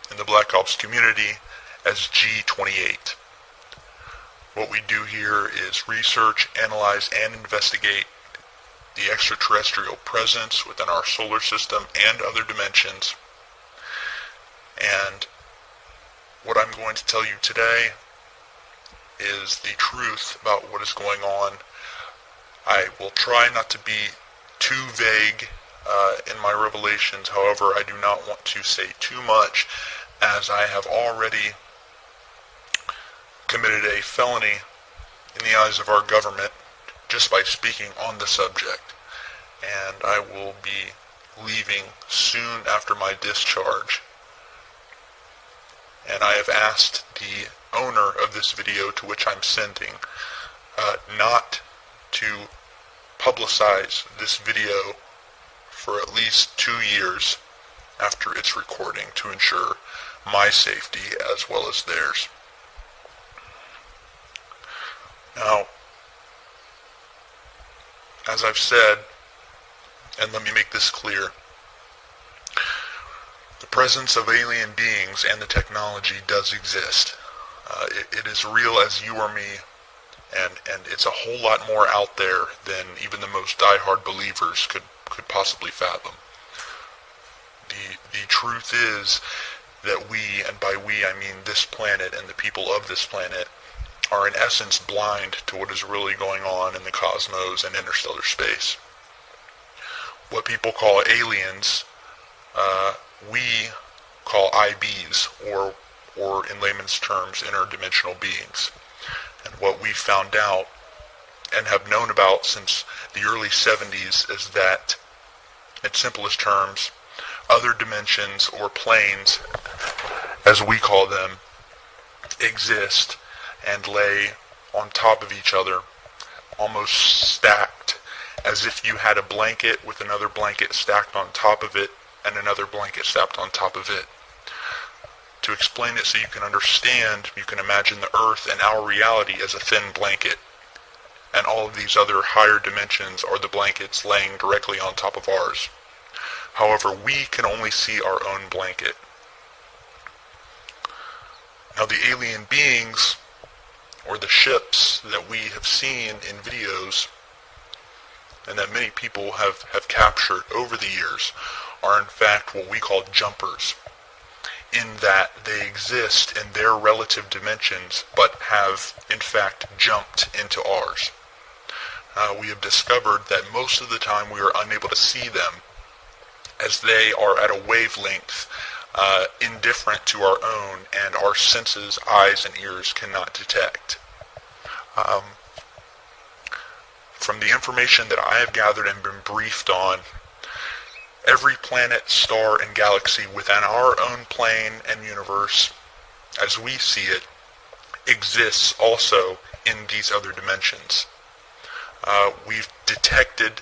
in the Black Ops community as G28. What we do here is research, analyze, and investigate the extraterrestrial presence within our solar system and other dimensions. And what I'm going to tell you today is the truth about what is going on. I will try not to be too vague in my revelations. However, I do not want to say too much, as I have already committed a felony in the eyes of our government just by speaking on the subject. And I will be leaving soon after my discharge. And I have asked the owner of this video, to which I'm sending, not to publicize this video for at least 2 years after its recording, to ensure my safety as well as theirs. Now, as I've said, and let me make this clear, the presence of alien beings and the technology does exist. It is real as you or me, and it's a whole lot more out there than even the most diehard believers could possibly fathom. The truth is that we, and by we I mean this planet and the people of this planet, are in essence blind to what is really going on in the cosmos and interstellar space. What people call aliens, we call IBs, or in layman's terms, interdimensional beings. And what we found out and have known about since the early 70s is that, in simplest terms, other dimensions or planes, as we call them, exist and lay on top of each other, almost stacked, as if you had a blanket with another blanket stacked on top of it and another blanket stacked on top of it. To explain it so you can understand, you can imagine the Earth and our reality as a thin blanket, and all of these other higher dimensions are the blankets laying directly on top of ours. However, we can only see our own blanket. Now, the alien beings, or the ships that we have seen in videos, and that many people have captured over the years, are in fact what we call jumpers, in that they exist in their relative dimensions, but have in fact jumped into ours. We have discovered that most of the time we are unable to see them, as they are at a wavelength indifferent to our own, and our senses, eyes and ears cannot detect. From the information that I have gathered and been briefed on, every planet, star, and galaxy within our own plane and universe, as we see it, exists also in these other dimensions. We've detected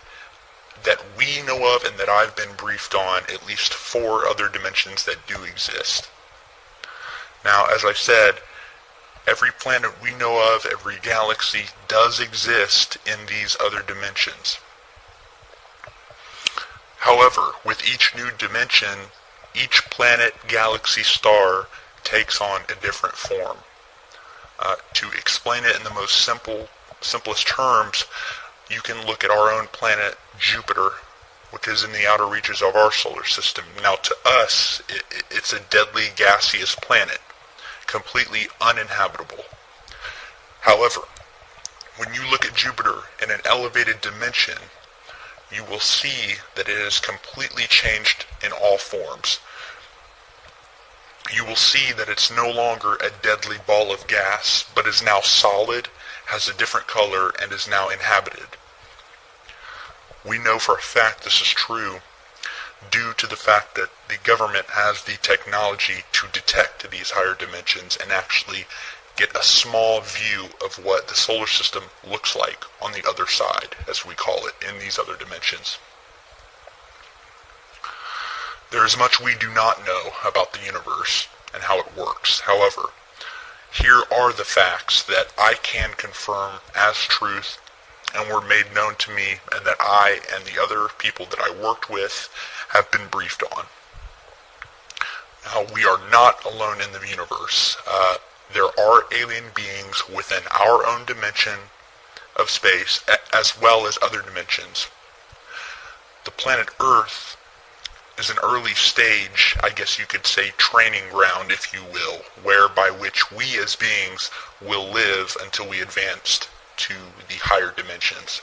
that we know of and that I've been briefed on at least 4 other dimensions that do exist. Now, as I said, every planet we know of, every galaxy does exist in these other dimensions. However, with each new dimension, each planet, galaxy, star takes on a different form. To explain it in the most simplest terms, you can look at our own planet, Jupiter, which is in the outer reaches of our solar system. Now, to us, it's a deadly gaseous planet, completely uninhabitable. However, when you look at Jupiter in an elevated dimension, you will see that it has completely changed in all forms. You will see that it's no longer a deadly ball of gas, but is now solid, has a different color, and is now inhabited. We know for a fact this is true due to the fact that the government has the technology to detect these higher dimensions and actually get a small view of what the solar system looks like on the other side, as we call it, in these other dimensions. There is much we do not know about the universe and how it works. However, here are the facts that I can confirm as truth and were made known to me, and that I and the other people that I worked with have been briefed on. Now, we are not alone in the universe. There are alien beings within our own dimension of space, as well as other dimensions. The planet Earth is an early stage, I guess you could say, training ground, if you will, whereby which we as beings will live until we advanced to the higher dimensions.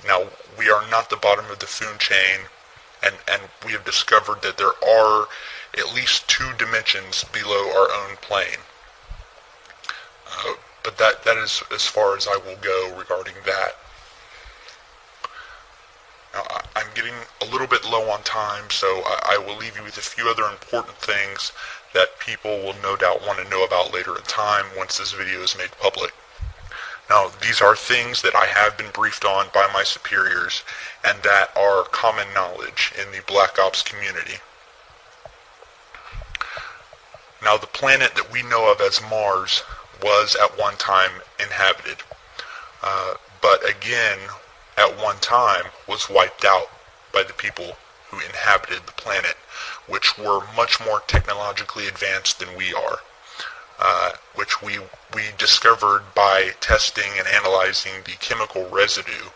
Now, we are not the bottom of the food chain, and we have discovered that there are at least 2 dimensions below our own plane. But that is as far as I will go regarding that. Now, I'm getting a little bit low on time, so I will leave you with a few other important things that people will no doubt want to know about later in time once this video is made public. Now, these are things that I have been briefed on by my superiors and that are common knowledge in the Black Ops community. Now, the planet that we know of as Mars was at one time inhabited, but again, at one time was wiped out by the people who inhabited the planet, which were much more technologically advanced than we are. Which we discovered by testing and analyzing the chemical residue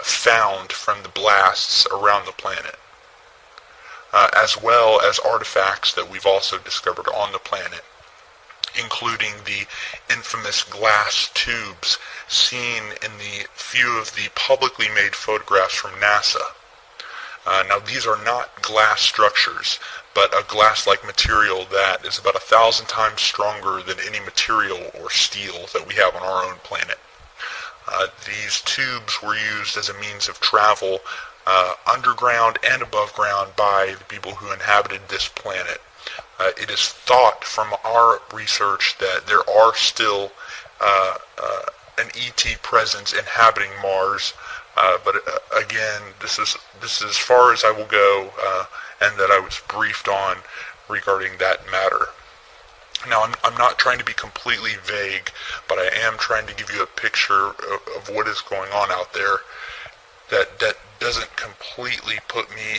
found from the blasts around the planet, as well as artifacts that we've also discovered on the planet. including the infamous glass tubes seen in the few of the publicly made photographs from NASA. Now, these are not glass structures, but a glass-like material that is about 1,000 times stronger than any material or steel that we have on our own planet. These tubes were used as a means of travel underground and above ground by the people who inhabited this planet. It is thought from our research that there are still an ET presence inhabiting Mars, but again, this is as far as I will go, and that I was briefed on regarding that matter. Now, I'm not trying to be completely vague, but I am trying to give you a picture of what is going on out there that doesn't completely put me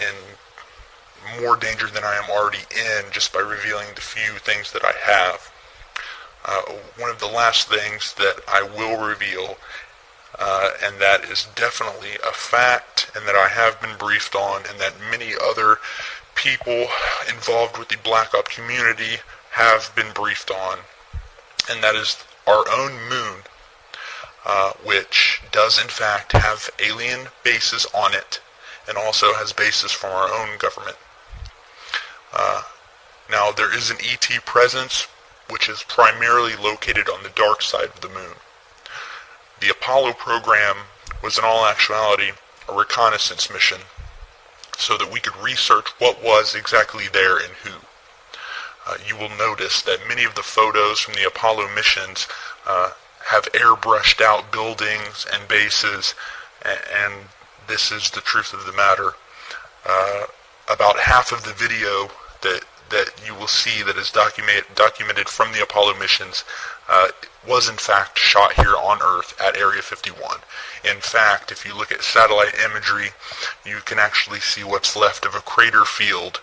in more danger than I am already in just by revealing the few things that I have. One of the last things that I will reveal, and that is definitely a fact, and that I have been briefed on, and that many other people involved with the Black Op community have been briefed on, and that is our own moon, which does in fact have alien bases on it, and also has bases from our own government. Now, there is an ET presence, which is primarily located on the dark side of the moon. The Apollo program was in all actuality a reconnaissance mission so that we could research what was exactly there and who. You will notice that many of the photos from the Apollo missions have airbrushed out buildings and bases, and this is the truth of the matter. About half of the video that you will see that is documented from the Apollo missions was in fact shot here on Earth at Area 51. In fact, if you look at satellite imagery, you can actually see what's left of a crater field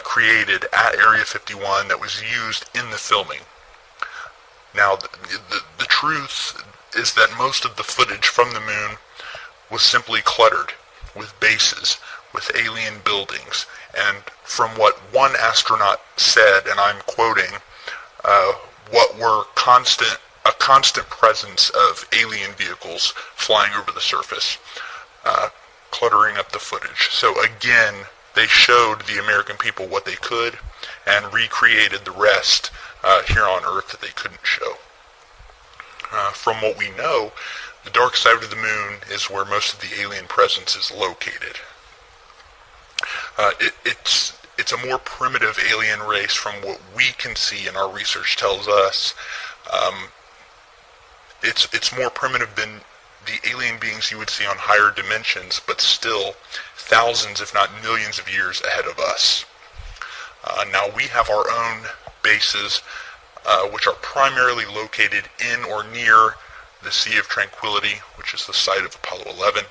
created at Area 51 that was used in the filming. Now, the truth is that most of the footage from the moon was simply cluttered with bases, with alien buildings, and from what one astronaut said, and I'm quoting, what were a constant presence of alien vehicles flying over the surface, cluttering up the footage. So again, they showed the American people what they could and recreated the rest here on Earth that they couldn't show. From what we know, the dark side of the moon is where most of the alien presence is located. It's a more primitive alien race from what we can see, and our research tells us. It's more primitive than the alien beings you would see on higher dimensions, but still thousands, if not millions of years ahead of us. Now, we have our own bases, which are primarily located in or near the Sea of Tranquility, which is the site of Apollo 11,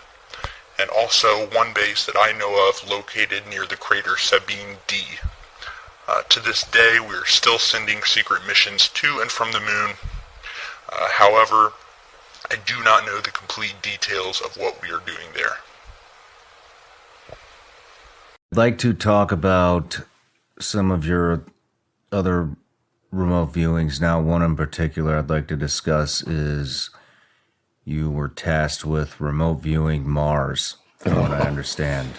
and also one base that I know of located near the crater Sabine D. To this day, we are still sending secret missions to and from the moon. However, I do not know the complete details of what we are doing there. I'd like to talk about some of your other remote viewings. Now, one in particular I'd like to discuss is you were tasked with remote viewing Mars, from what I understand.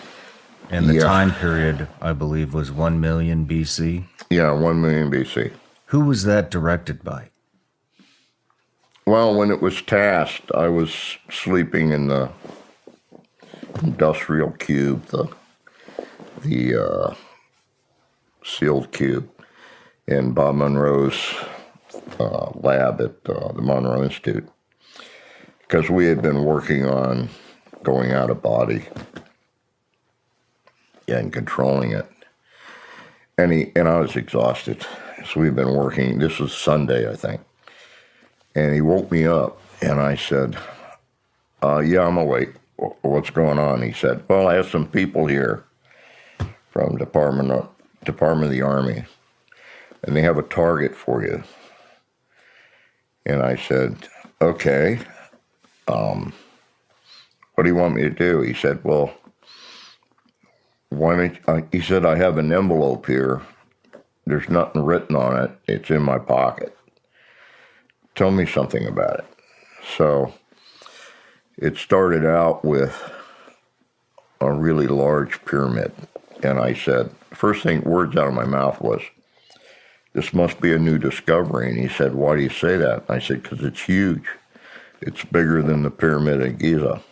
And the time period, I believe, was 1 million BC? Yeah, 1 million BC. Who was that directed by? Well, when it was tasked, I was sleeping in the industrial cube, the sealed cube in Bob Monroe's lab at the Monroe Institute, because we had been working on going out of body and controlling it. And I was exhausted. So we've been working. This was Sunday, I think. And he woke me up, and I said, yeah, I'm awake. What's going on? He said, well, I have some people here from Department of the Army, and they have a target for you. And I said, okay, what do you want me to do? He said, well, he said, I have an envelope here there's nothing written on it. It's in my pocket. Tell me something about it. So it started out with a really large pyramid. And I said, first thing, words out of my mouth was, this must be a new discovery. And he said, why do you say that? I said, because it's huge. It's bigger than the Pyramid of Giza.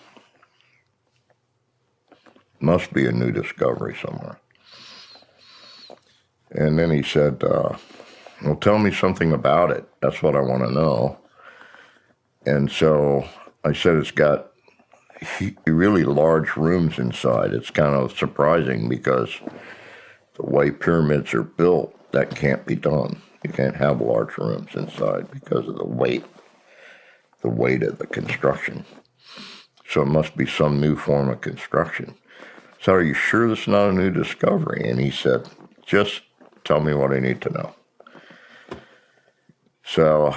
Must be a new discovery somewhere. And then he said, well, tell me something about it. That's what I want to know. And so I said, it's got really large rooms inside. It's kind of surprising because the way pyramids are built, that can't be done. You can't have large rooms inside because of the weight of the construction. So it must be some new form of construction. So are you sure this is not a new discovery? And he said, just tell me what I need to know. So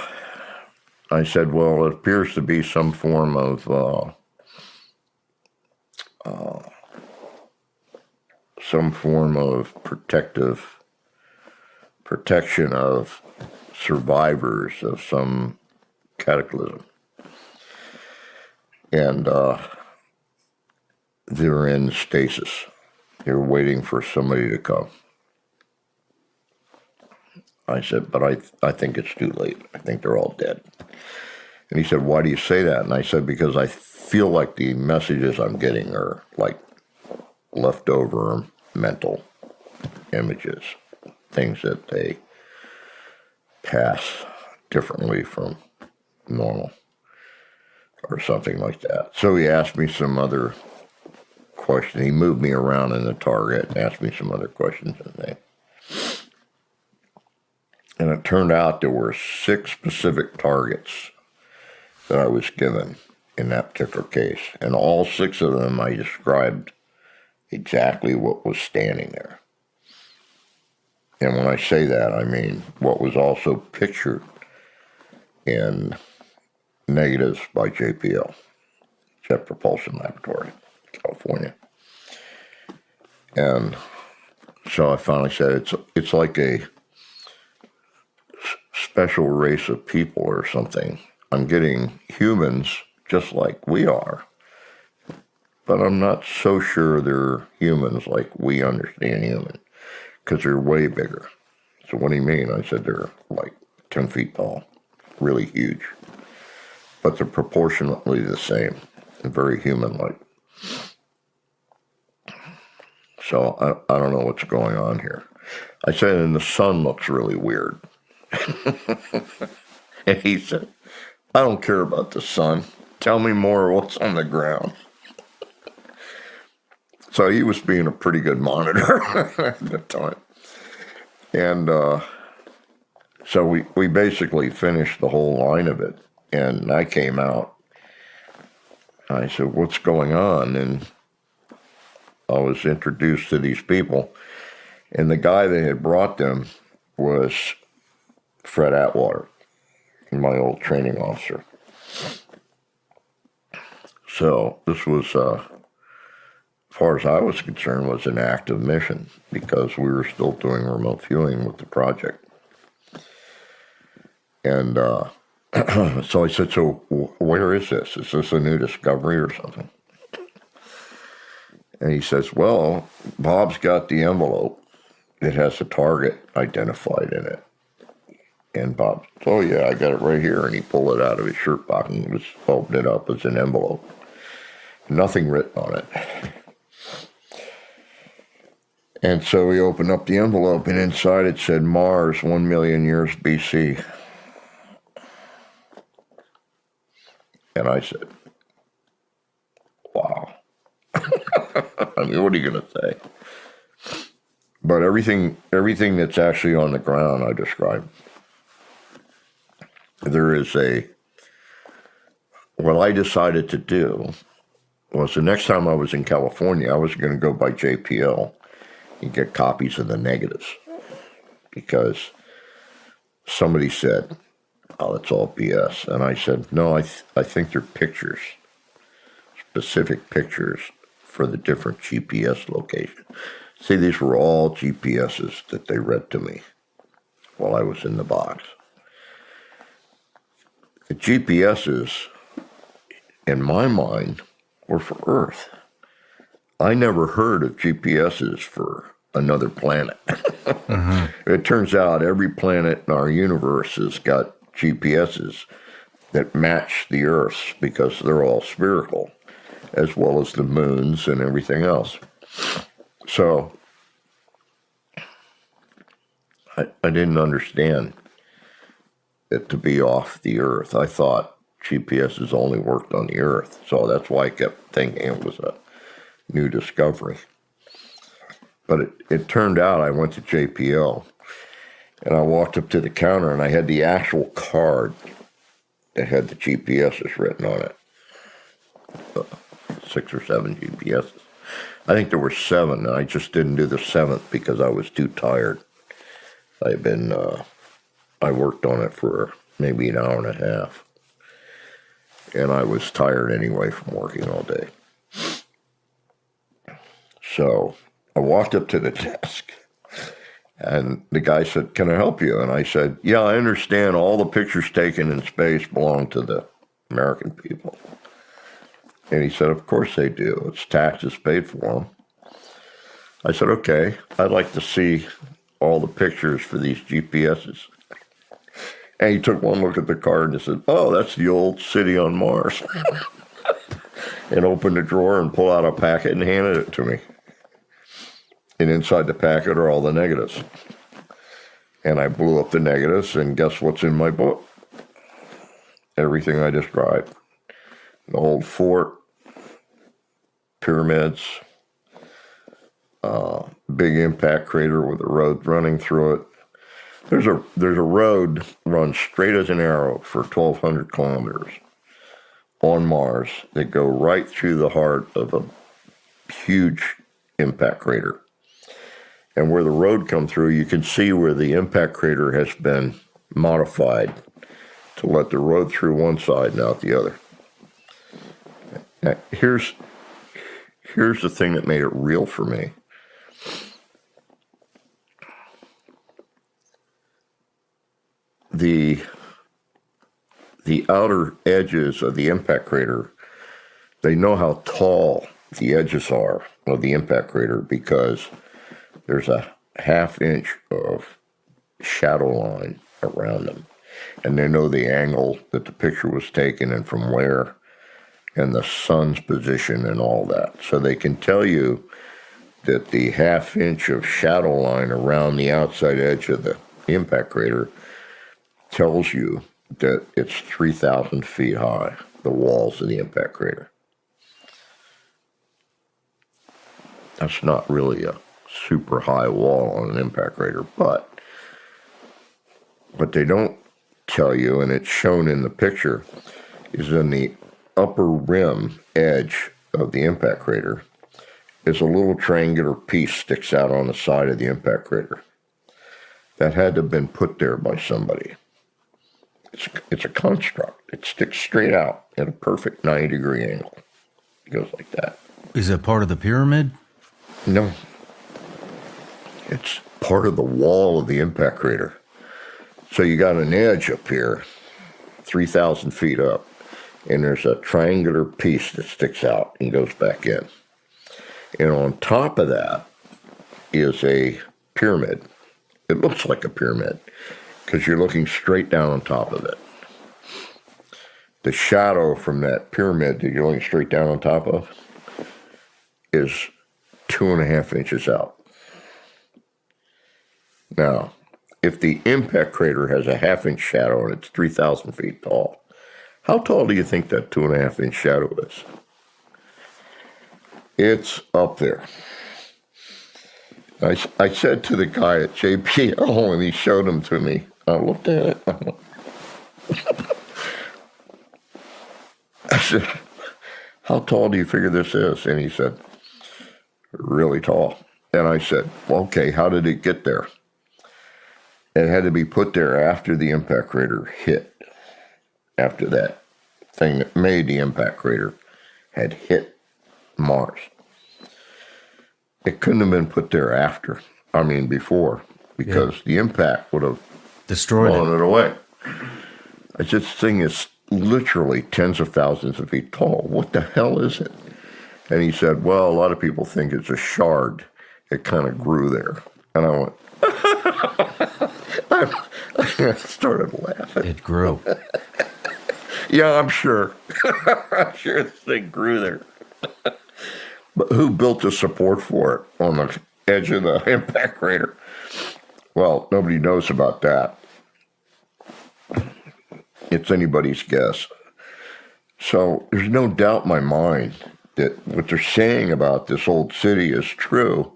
I said, well, it appears to be some form of protection of survivors of some cataclysm. And they're in stasis. They're waiting for somebody to come. I said, but I think it's too late. I think they're all dead. And he said, why do you say that? And I said, because I feel like the messages I'm getting are like leftover mental images, things that they pass differently from normal or something like that. So he asked me some other questions. He moved me around in the target and asked me some other questions and things. And it turned out there were 6 specific targets that I was given in that particular case. And all 6 of them I described exactly what was standing there. And when I say that, I mean what was also pictured in negatives by JPL, Jet Propulsion Laboratory, California. And so I finally said, it's like a special race of people or something. I'm getting humans just like we are, but I'm not so sure they're humans like we understand human, because they're way bigger. So what do you mean? I said they're like 10 feet tall, really huge, but they're proportionately the same and very human-like. So I don't know what's going on here. I said, and the sun looks really weird. And he said, I don't care about the sun. Tell me more what's on the ground. So he was being a pretty good monitor at the time. And so we basically finished the whole line of it. And I came out. I said, what's going on? And I was introduced to these people. And the guy that had brought them was Fred Atwater, my old training officer. So this was, as far as I was concerned, was an active mission because we were still doing remote viewing with the project. And so I said, so where is this? Is this a new discovery or something? And he says, well, Bob's got the envelope. It has a target identified in it. And Bob said, oh yeah, I got it right here. And he pulled it out of his shirt pocket and was opened it up as an envelope. Nothing written on it. And so he opened up the envelope, and inside it said Mars, 1 million years BC. And I said, wow. I mean, what are you going to say? But everything that's actually on the ground, I described. There is what I decided to do was the next time I was in California, I was going to go by JPL and get copies of the negatives because somebody said, oh, it's all BS. And I said, no, I think they're pictures, specific pictures for the different GPS locations. See, these were all GPSs that they read to me while I was in the box. The GPSs, in my mind, were for Earth. I never heard of GPSs for another planet. It turns out every planet in our universe has got GPSs that match the Earth's because they're all spherical, as well as the moons and everything else. So I didn't understand it to be off the Earth. I thought GPSs only worked on the Earth, so that's why I kept thinking it was a new discovery. But it turned out I went to JPL, and I walked up to the counter, and I had the actual card that had the GPSs written on it. 6 or 7 GPSs. I think there were 7, and I just didn't do the 7th because I was too tired. I worked on it for maybe an hour and a half, and I was tired anyway from working all day. So I walked up to the desk, and the guy said, "Can I help you?" And I said, "Yeah, I understand all the pictures taken in space belong to the American people." And he said, "Of course they do. It's taxes paid for them." I said, "Okay, I'd like to see all the pictures for these GPSs." And he took one look at the card and said, "Oh, that's the old city on Mars." And opened the drawer and pulled out a packet and handed it to me. And inside the packet are all the negatives. And I blew up the negatives, and guess what's in my book? Everything I described. The old fort, pyramids, big impact crater with a road running through it. There's a road runs straight as an arrow for 1,200 kilometers on Mars that go right through the heart of a huge impact crater. And where the road come through, you can see where the impact crater has been modified to let the road through one side and out the other. Now, here's the thing that made it real for me. The outer edges of the impact crater, they know how tall the edges are of the impact crater because there's a half-inch of shadow line around them. And they know the angle that the picture was taken and from where, and the sun's position and all that. So they can tell you that the half-inch of shadow line around the outside edge of the impact crater tells you that it's 3,000 feet high, the walls of the impact crater. That's not really a super high wall on an impact crater, but what they don't tell you, and it's shown in the picture, is in the upper rim edge of the impact crater is a little triangular piece sticks out on the side of the impact crater. That had to have been put there by somebody. It's a construct. It sticks straight out at a perfect 90-degree angle. It goes like that. Is it part of the pyramid? No. It's part of the wall of the impact crater. So you got an edge up here, 3,000 feet up, and there's a triangular piece that sticks out and goes back in. And on top of that is a pyramid. It looks like a pyramid because you're looking straight down on top of it. The shadow from that pyramid that you're looking straight down on top of is 2.5 inches out. Now, if the impact crater has a half-inch shadow and it's 3,000 feet tall, how tall do you think that 2.5-inch shadow is? It's up there. I said to the guy at JPL when he showed them to me, I looked at it. I said, "How tall do you figure this is?" And he said, "Really tall." And I said, "Well, okay, how did it get there?" It had to be put there after the impact crater hit. After that thing that made the impact crater had hit Mars. It couldn't have been put there before, because the impact would have Destroyed it away. This thing is literally tens of thousands of feet tall. What the hell is it? And he said, well, a lot of people think it's a shard. It kind of grew there. And I went, I started laughing. It grew. Yeah, I'm sure. I'm sure this thing grew there. But who built the support for it on the edge of the impact crater? Well, nobody knows about that. It's anybody's guess. So there's no doubt in my mind that what they're saying about this old city is true,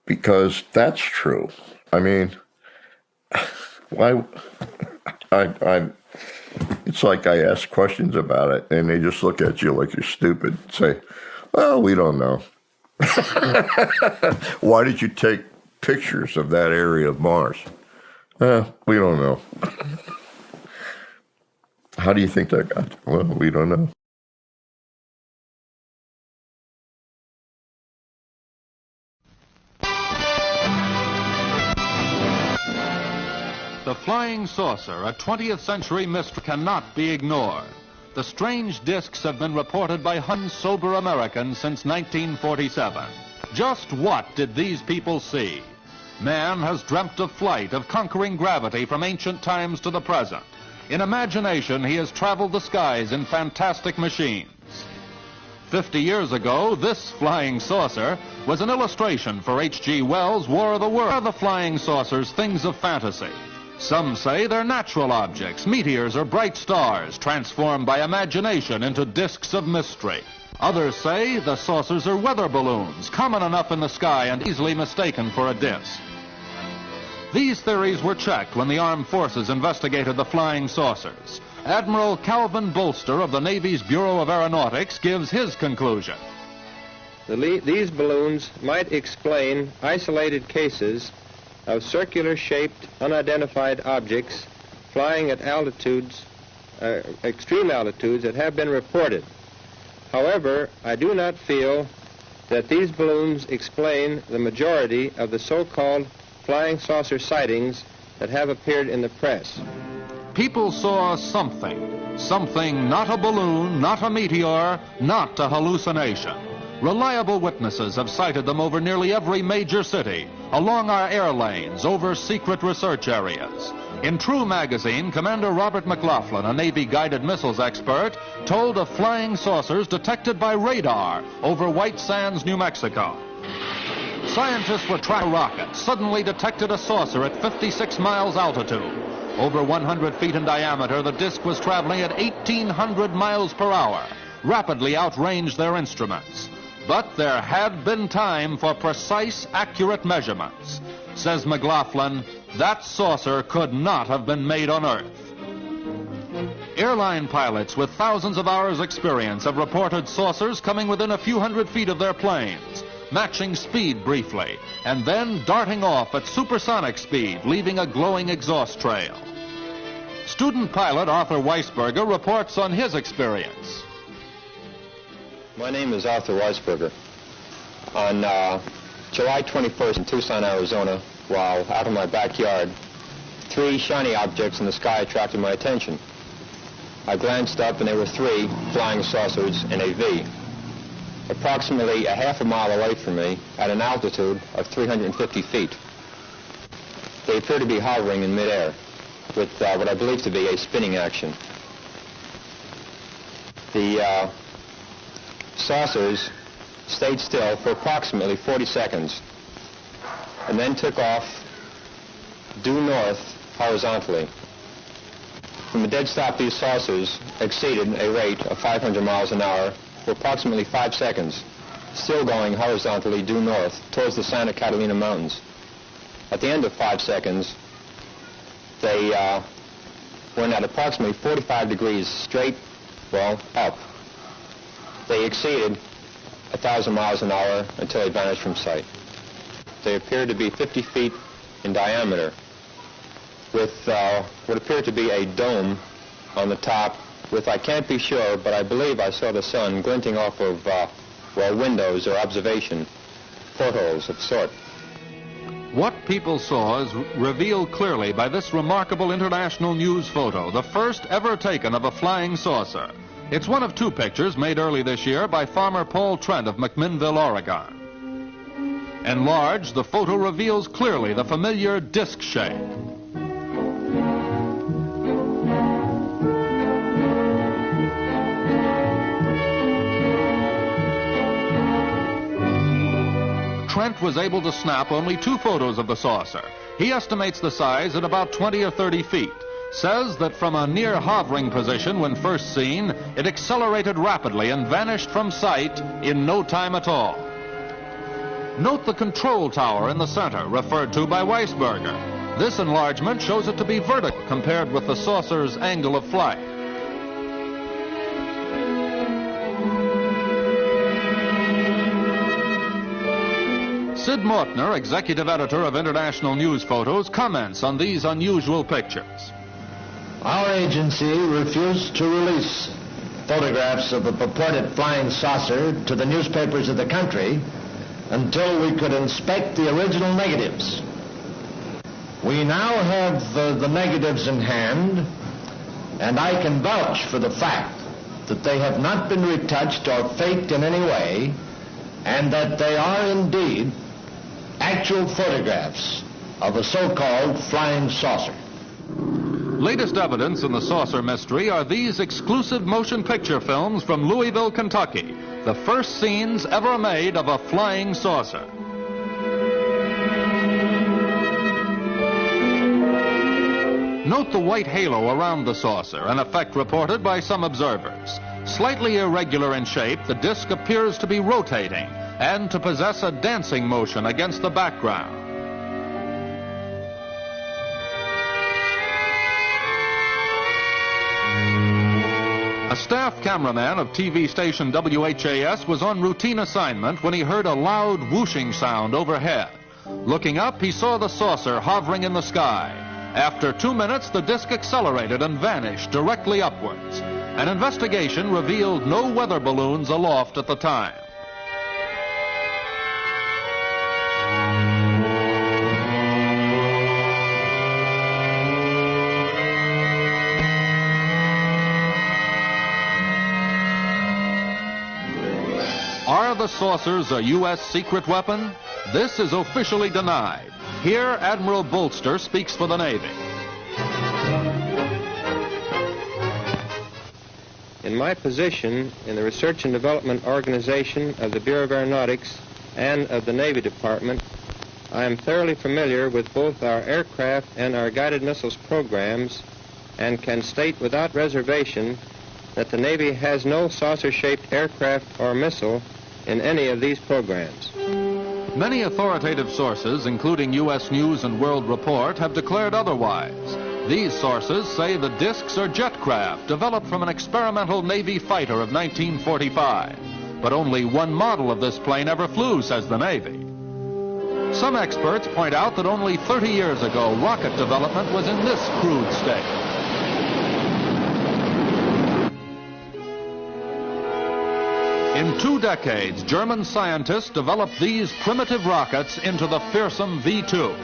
because that's true. I mean, why? It's like I ask questions about it, and they just look at you like you're stupid and say, well, we don't know. Why did you take pictures of that area of Mars? We don't know. How do you think that got? Well, we don't know. The flying saucer, a 20th century mystery, cannot be ignored. The strange discs have been reported by sober Americans since 1947. Just what did these people see? Man has dreamt of flight, of conquering gravity from ancient times to the present. In imagination, he has traveled the skies in fantastic machines. 50 years ago, this flying saucer was an illustration for H.G. Wells' War of the Worlds. Are the flying saucers things of fantasy? Some say they're natural objects, meteors or bright stars, transformed by imagination into discs of mystery. Others say the saucers are weather balloons, common enough in the sky and easily mistaken for a disc. These theories were checked when the armed forces investigated the flying saucers. Admiral Calvin Bolster of the Navy's Bureau of Aeronautics gives his conclusion. These balloons might explain isolated cases of circular-shaped, unidentified objects flying at altitudes, extreme altitudes that have been reported. However, I do not feel that these balloons explain the majority of the so-called flying saucer sightings that have appeared in the press. People saw something not a balloon, not a meteor, not a hallucination. Reliable witnesses have cited them over nearly every major city, along our air lanes, over secret research areas. In True magazine, Commander Robert McLaughlin, a Navy guided missiles expert, told of flying saucers detected by radar over White Sands, New Mexico. Scientists were tracking a rocket, suddenly detected a saucer at 56 miles altitude. Over 100 feet in diameter, the disk was traveling at 1,800 miles per hour, rapidly outranged their instruments. But there had been time for precise, accurate measurements. Says McLaughlin, that saucer could not have been made on Earth. Airline pilots with thousands of hours' experience have reported saucers coming within a few hundred feet of their planes, matching speed briefly, and then darting off at supersonic speed, leaving a glowing exhaust trail. Student pilot Arthur Weisberger reports on his experience. My name is Arthur Weisberger. On July 21st in Tucson, Arizona, while out in my backyard, 3 shiny objects in the sky attracted my attention. I glanced up and there were 3 flying saucers in a V. Approximately a half a mile away from me at an altitude of 350 feet. They appear to be hovering in midair with what I believe to be a spinning action. The saucers stayed still for approximately 40 seconds and then took off due north horizontally. From the dead stop, these saucers exceeded a rate of 500 miles an hour for approximately 5 seconds, still going horizontally due north towards the Santa Catalina Mountains. At the end of 5 seconds, they went at approximately 45 degrees straight, well, up. They exceeded 1,000 miles an hour until they vanished from sight. They appeared to be 50 feet in diameter, with what appeared to be a dome on the top with, I can't be sure, but I believe I saw the sun glinting off of, well, windows or observation portholes of sort. What people saw is revealed clearly by this remarkable international news photo, the first ever taken of a flying saucer. It's one of two pictures made early this year by farmer Paul Trent of McMinnville, Oregon. Enlarged, the photo reveals clearly the familiar disc shape. Trent was able to snap only 2 photos of the saucer. He estimates the size at about 20 or 30 feet. Says that from a near hovering position when first seen, it accelerated rapidly and vanished from sight in no time at all. Note the control tower in the center, referred to by Weisberger. This enlargement shows it to be vertical compared with the saucer's angle of flight. Sid Mortner, executive editor of International News Photos, comments on these unusual pictures. Our agency refused to release photographs of the purported flying saucer to the newspapers of the country until we could inspect the original negatives. We now have the negatives in hand, and I can vouch for the fact that they have not been retouched or faked in any way, and that they are indeed actual photographs of a so-called flying saucer. Latest evidence in the saucer mystery are these exclusive motion picture films from Louisville, Kentucky, the first scenes ever made of a flying saucer. Note the white halo around the saucer, an effect reported by some observers. Slightly irregular in shape, the disc appears to be rotating and to possess a dancing motion against the background. A staff cameraman of TV station WHAS was on routine assignment when he heard a loud whooshing sound overhead. Looking up, he saw the saucer hovering in the sky. After 2 minutes, the disc accelerated and vanished directly upwards. An investigation revealed no weather balloons aloft at the time. Are the saucers a U.S. secret weapon? This is officially denied. Here, Admiral Bolster speaks for the Navy. In my position in the Research and Development Organization of the Bureau of Aeronautics and of the Navy Department, I am thoroughly familiar with both our aircraft and our guided missiles programs and can state without reservation that the Navy has no saucer-shaped aircraft or missile in any of these programs. Many authoritative sources, including U.S. News and World Report, have declared otherwise. These sources say the discs are jet craft developed from an experimental Navy fighter of 1945. But only one model of this plane ever flew, says the Navy. Some experts point out that only 30 years ago, rocket development was in this crude state. In 2 decades, German scientists developed these primitive rockets into the fearsome V-2.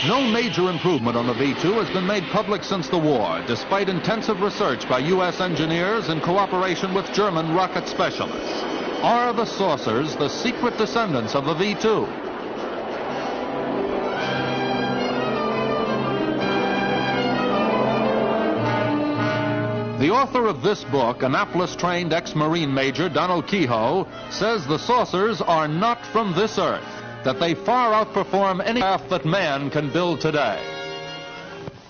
No major improvement on the V-2 has been made public since the war, despite intensive research by U.S. engineers in cooperation with German rocket specialists. Are the saucers the secret descendants of the V-2? The author of this book, Annapolis-trained ex-Marine Major Donald Kehoe, says the saucers are not from this earth, that they far outperform any craft that man can build today.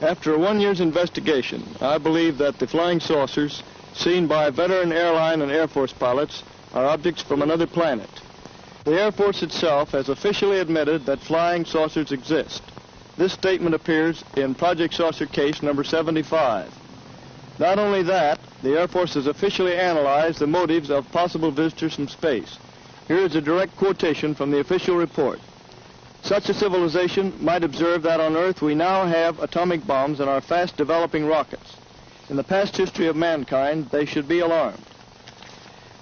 After a 1 year's investigation, I believe that the flying saucers seen by veteran airline and Air Force pilots are objects from another planet. The Air Force itself has officially admitted that flying saucers exist. This statement appears in Project Saucer Case number 75. Not only that, the Air Force has officially analyzed the motives of possible visitors from space. Here is a direct quotation from the official report. Such a civilization might observe that on Earth we now have atomic bombs and are fast developing rockets. in the past history of mankind, they should be alarmed.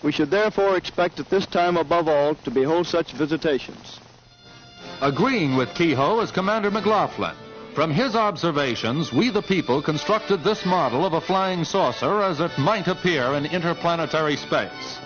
We should therefore expect at this time above all to behold such visitations. Agreeing with Kehoe is Commander McLaughlin. From his observations, we the people constructed this model of a flying saucer as it might appear in interplanetary space.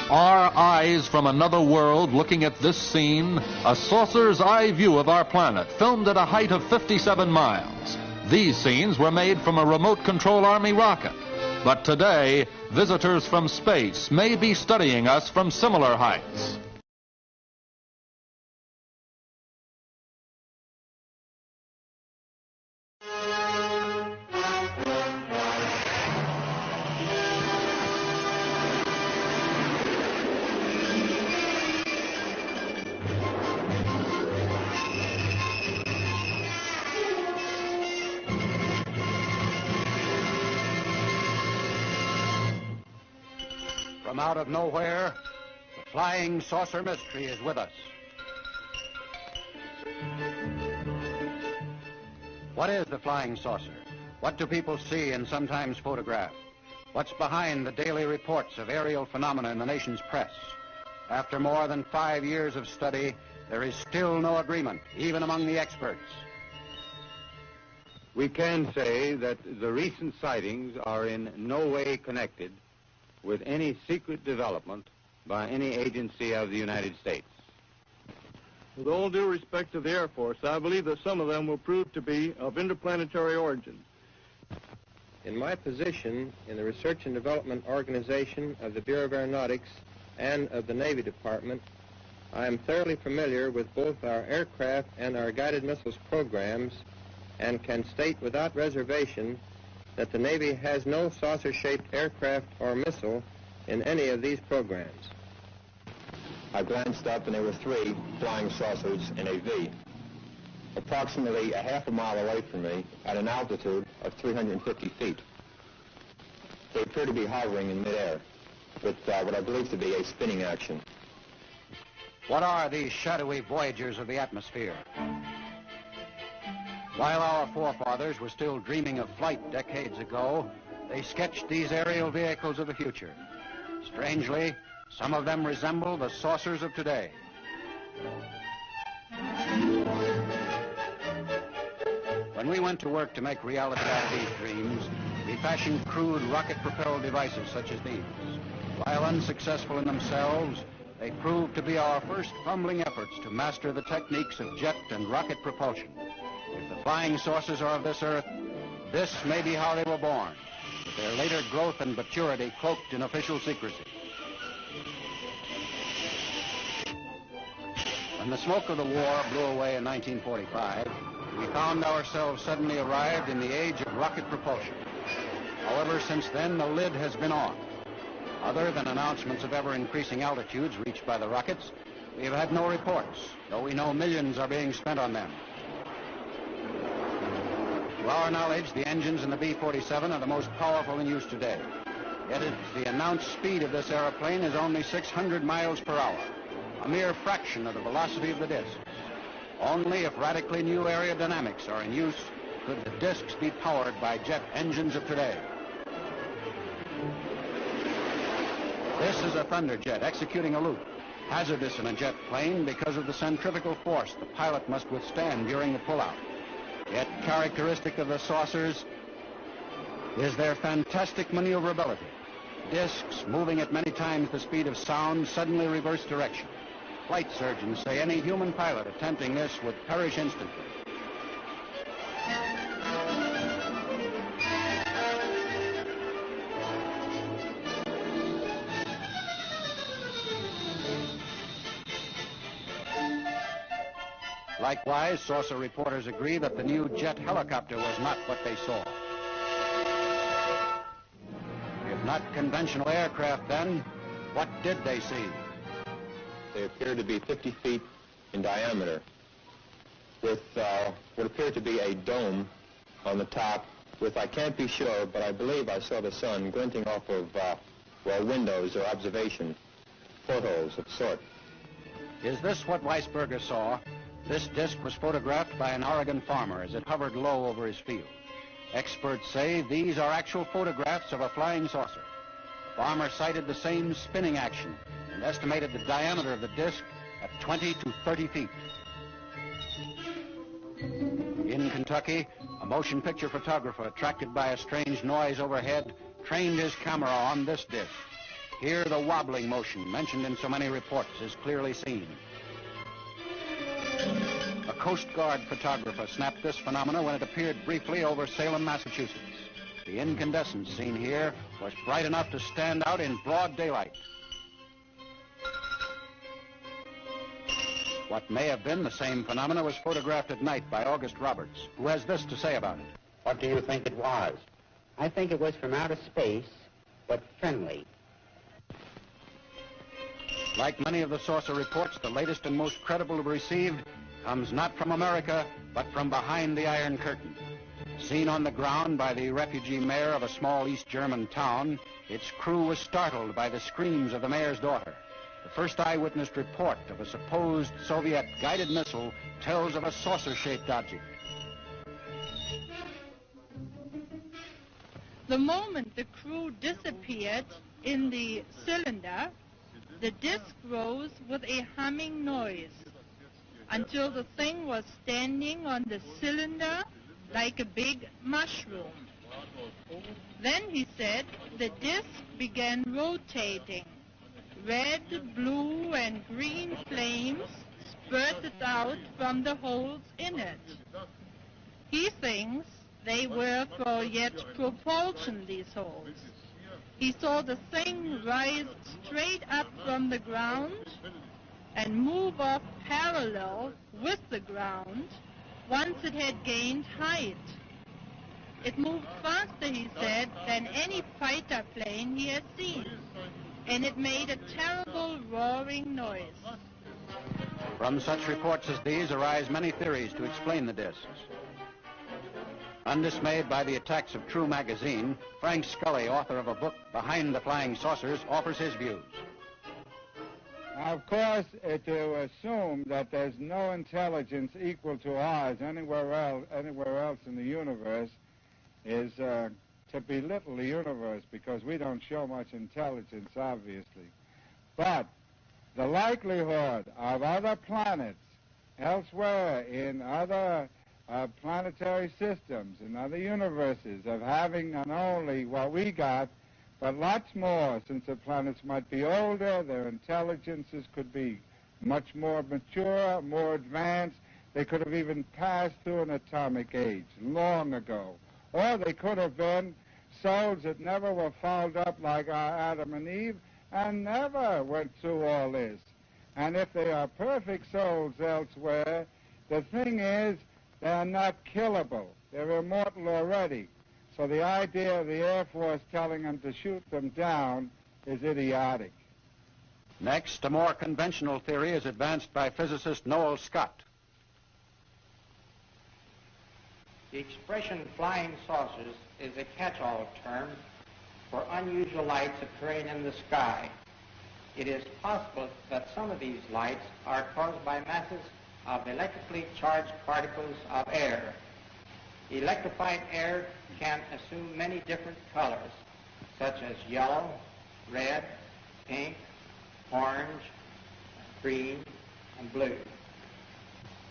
Our eyes from another world looking at this scene, a saucer's eye view of our planet, filmed at a height of 57 miles. These scenes were made from a remote control Army rocket. But today, visitors from space may be studying us from similar heights. From out of nowhere, the flying saucer mystery is with us. What is the flying saucer? What do people see and sometimes photograph? What's behind the daily reports of aerial phenomena in the nation's press? After more than 5 years of study, there is still no agreement, even among the experts. We can say that the recent sightings are in no way connected with any secret development by any agency of the United States. With all due respect to the Air Force, I believe that some of them will prove to be of interplanetary origin. In my position in the Research and Development Organization of the Bureau of Aeronautics and of the Navy Department, I am thoroughly familiar with both our aircraft and our guided missiles programs and can state without reservation that the Navy has no saucer-shaped aircraft or missile in any of these programs. I glanced up and there were 3 flying saucers in a V, approximately a half a mile away from me at an altitude of 350 feet. They appear to be hovering in midair with what I believe to be a spinning action. What are these shadowy voyagers of the atmosphere? While our forefathers were still dreaming of flight decades ago, they sketched these aerial vehicles of the future. Strangely, some of them resemble the saucers of today. When we went to work to make reality out of these dreams, we fashioned crude rocket-propelled devices such as these. While unsuccessful in themselves, they proved to be our first fumbling efforts to master the techniques of jet and rocket propulsion. If the flying saucers are of this earth, this may be how they were born, with their later growth and maturity cloaked in official secrecy. When the smoke of the war blew away in 1945, we found ourselves suddenly arrived in the age of rocket propulsion. However, since then, the lid has been on. Other than announcements of ever-increasing altitudes reached by the rockets, we have had no reports, though we know millions are being spent on them. To our knowledge, the engines in the B-47 are the most powerful in use today. Yet the announced speed of this airplane is only 600 miles per hour, a mere fraction of the velocity of the discs. Only if radically new aerodynamics are in use could the discs be powered by jet engines of today. This is a Thunderjet executing a loop, hazardous in a jet plane because of the centrifugal force the pilot must withstand during the pullout. Yet characteristic of the saucers is their fantastic maneuverability. Discs, moving at many times the speed of sound, suddenly reverse direction. Flight surgeons say any human pilot attempting this would perish instantly. Likewise, saucer reporters agree that the new jet helicopter was not what they saw. If not conventional aircraft, then what did they see? They appear to be 50 feet in diameter with what appeared to be a dome on the top with, I can't be sure, but I believe I saw the sun glinting off of, windows or observation portholes of sort. Is this what Weisberger saw? This disc was photographed by an Oregon farmer as it hovered low over his field. Experts say these are actual photographs of a flying saucer. The farmer cited the same spinning action and estimated the diameter of the disc at 20 to 30 feet. In Kentucky, a motion picture photographer attracted by a strange noise overhead trained his camera on this disc. Here the wobbling motion mentioned in so many reports is clearly seen. A Coast Guard photographer snapped this phenomena when it appeared briefly over Salem, Massachusetts. The incandescence seen here was bright enough to stand out in broad daylight. What may have been the same phenomena was photographed at night by August Roberts, who has this to say about it. What do you think it was? I think it was from outer space, but friendly. Like many of the saucer reports, the latest and most credible received comes not from America, but from behind the Iron Curtain. Seen on the ground by the refugee mayor of a small East German town, its crew was startled by the screams of the mayor's daughter. The first eyewitness report of a supposed Soviet guided missile tells of a saucer-shaped object. The moment the crew disappeared in the cylinder, the disc rose with a humming noise until the thing was standing on the cylinder like a big mushroom. Then, he said, the disc began rotating. Red, blue, and green flames spurted out from the holes in it. He thinks they were for jet propulsion, these holes. He saw the thing rise straight up from the ground and move off parallel with the ground once it had gained height. It moved faster, he said, than any fighter plane he had seen, and it made a terrible roaring noise. From such reports as these arise many theories to explain the discs. Undismayed by the attacks of True magazine, Frank Scully, author of a book, Behind the Flying Saucers, offers his views. Now, of course, to assume that there's no intelligence equal to ours anywhere else in the universe is to belittle the universe, because we don't show much intelligence, obviously. But the likelihood of other planets elsewhere in other planetary systems, in other universes, of having not only what we got, but lots more, since the planets might be older, their intelligences could be much more mature, more advanced. They could have even passed through an atomic age long ago. Or they could have been souls that never were fouled up like our Adam and Eve and never went through all this. And if they are perfect souls elsewhere, the thing is, they're not killable. They're immortal already. So the idea of the Air Force telling them to shoot them down is idiotic. Next, a more conventional theory is advanced by physicist Noel Scott. The expression flying saucers is a catch-all term for unusual lights appearing in the sky. It is possible that some of these lights are caused by masses of electrically charged particles of air. Electrified air can assume many different colors, such as yellow, red, pink, orange, green, and blue.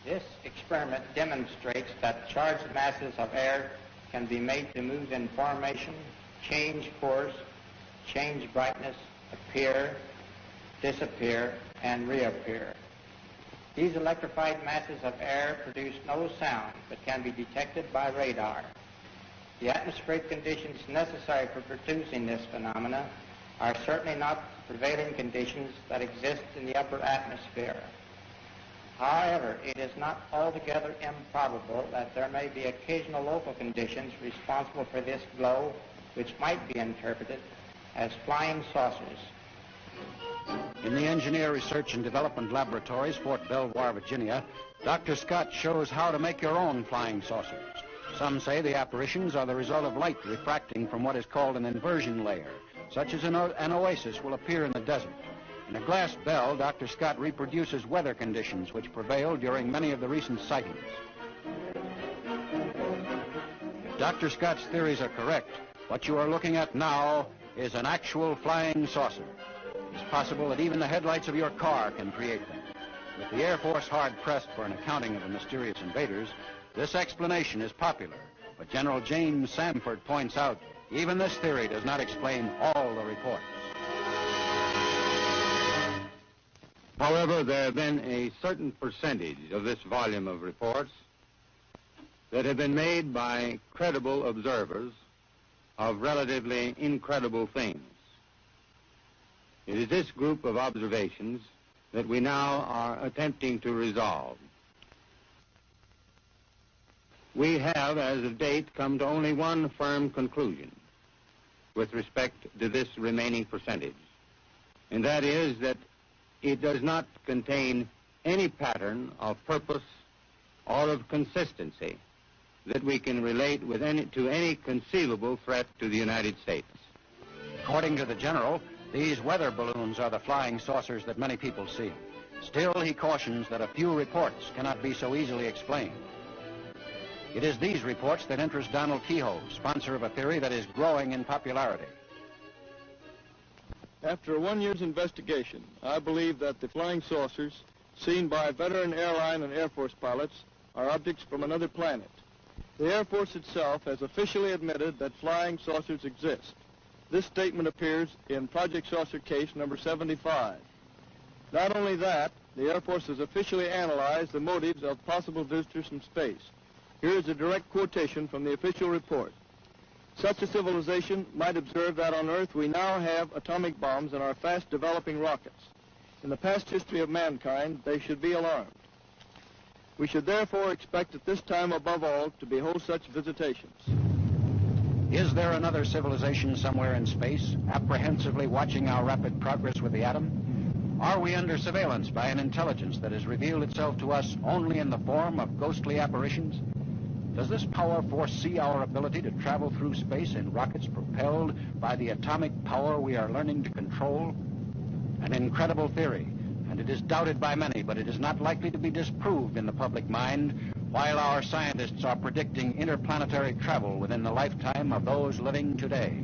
This experiment demonstrates that charged masses of air can be made to move in formation, change course, change brightness, appear, disappear, and reappear. These electrified masses of air produce no sound but can be detected by radar. The atmospheric conditions necessary for producing this phenomena are certainly not prevailing conditions that exist in the upper atmosphere. However, it is not altogether improbable that there may be occasional local conditions responsible for this glow, which might be interpreted as flying saucers. In the Engineer Research and Development Laboratories, Fort Belvoir, Virginia, Dr. Scott shows how to make your own flying saucers. Some say the apparitions are the result of light refracting from what is called an inversion layer, such as an oasis will appear in the desert. In a glass bell, Dr. Scott reproduces weather conditions which prevailed during many of the recent sightings. If Dr. Scott's theories are correct, what you are looking at now is an actual flying saucer. It's possible that even the headlights of your car can create them. With the Air Force hard-pressed for an accounting of the mysterious invaders, this explanation is popular. But General James Samford points out even this theory does not explain all the reports. However, there have been a certain percentage of this volume of reports that have been made by credible observers of relatively incredible things. It is this group of observations that we now are attempting to resolve. We have, as of date, come to only one firm conclusion with respect to this remaining percentage, and that is that it does not contain any pattern of purpose or of consistency that we can relate with to any conceivable threat to the United States. According to the general, these weather balloons are the flying saucers that many people see. Still, he cautions that a few reports cannot be so easily explained. It is these reports that interest Donald Kehoe, sponsor of a theory that is growing in popularity. After 1 year's investigation, I believe that the flying saucers seen by veteran airline and Air Force pilots are objects from another planet. The Air Force itself has officially admitted that flying saucers exist. This statement appears in Project Saucer Case number 75. Not only that, the Air Force has officially analyzed the motives of possible visitors from space. Here is a direct quotation from the official report. Such a civilization might observe that on Earth we now have atomic bombs and are fast developing rockets. In the past history of mankind, they should be alarmed. We should therefore expect at this time above all to behold such visitations. Is there another civilization somewhere in space, apprehensively watching our rapid progress with the atom? Are we under surveillance by an intelligence that has revealed itself to us only in the form of ghostly apparitions? Does this power foresee our ability to travel through space in rockets propelled by the atomic power we are learning to control? An incredible theory, and it is doubted by many, but it is not likely to be disproved in the public mind, while our scientists are predicting interplanetary travel within the lifetime of those living today.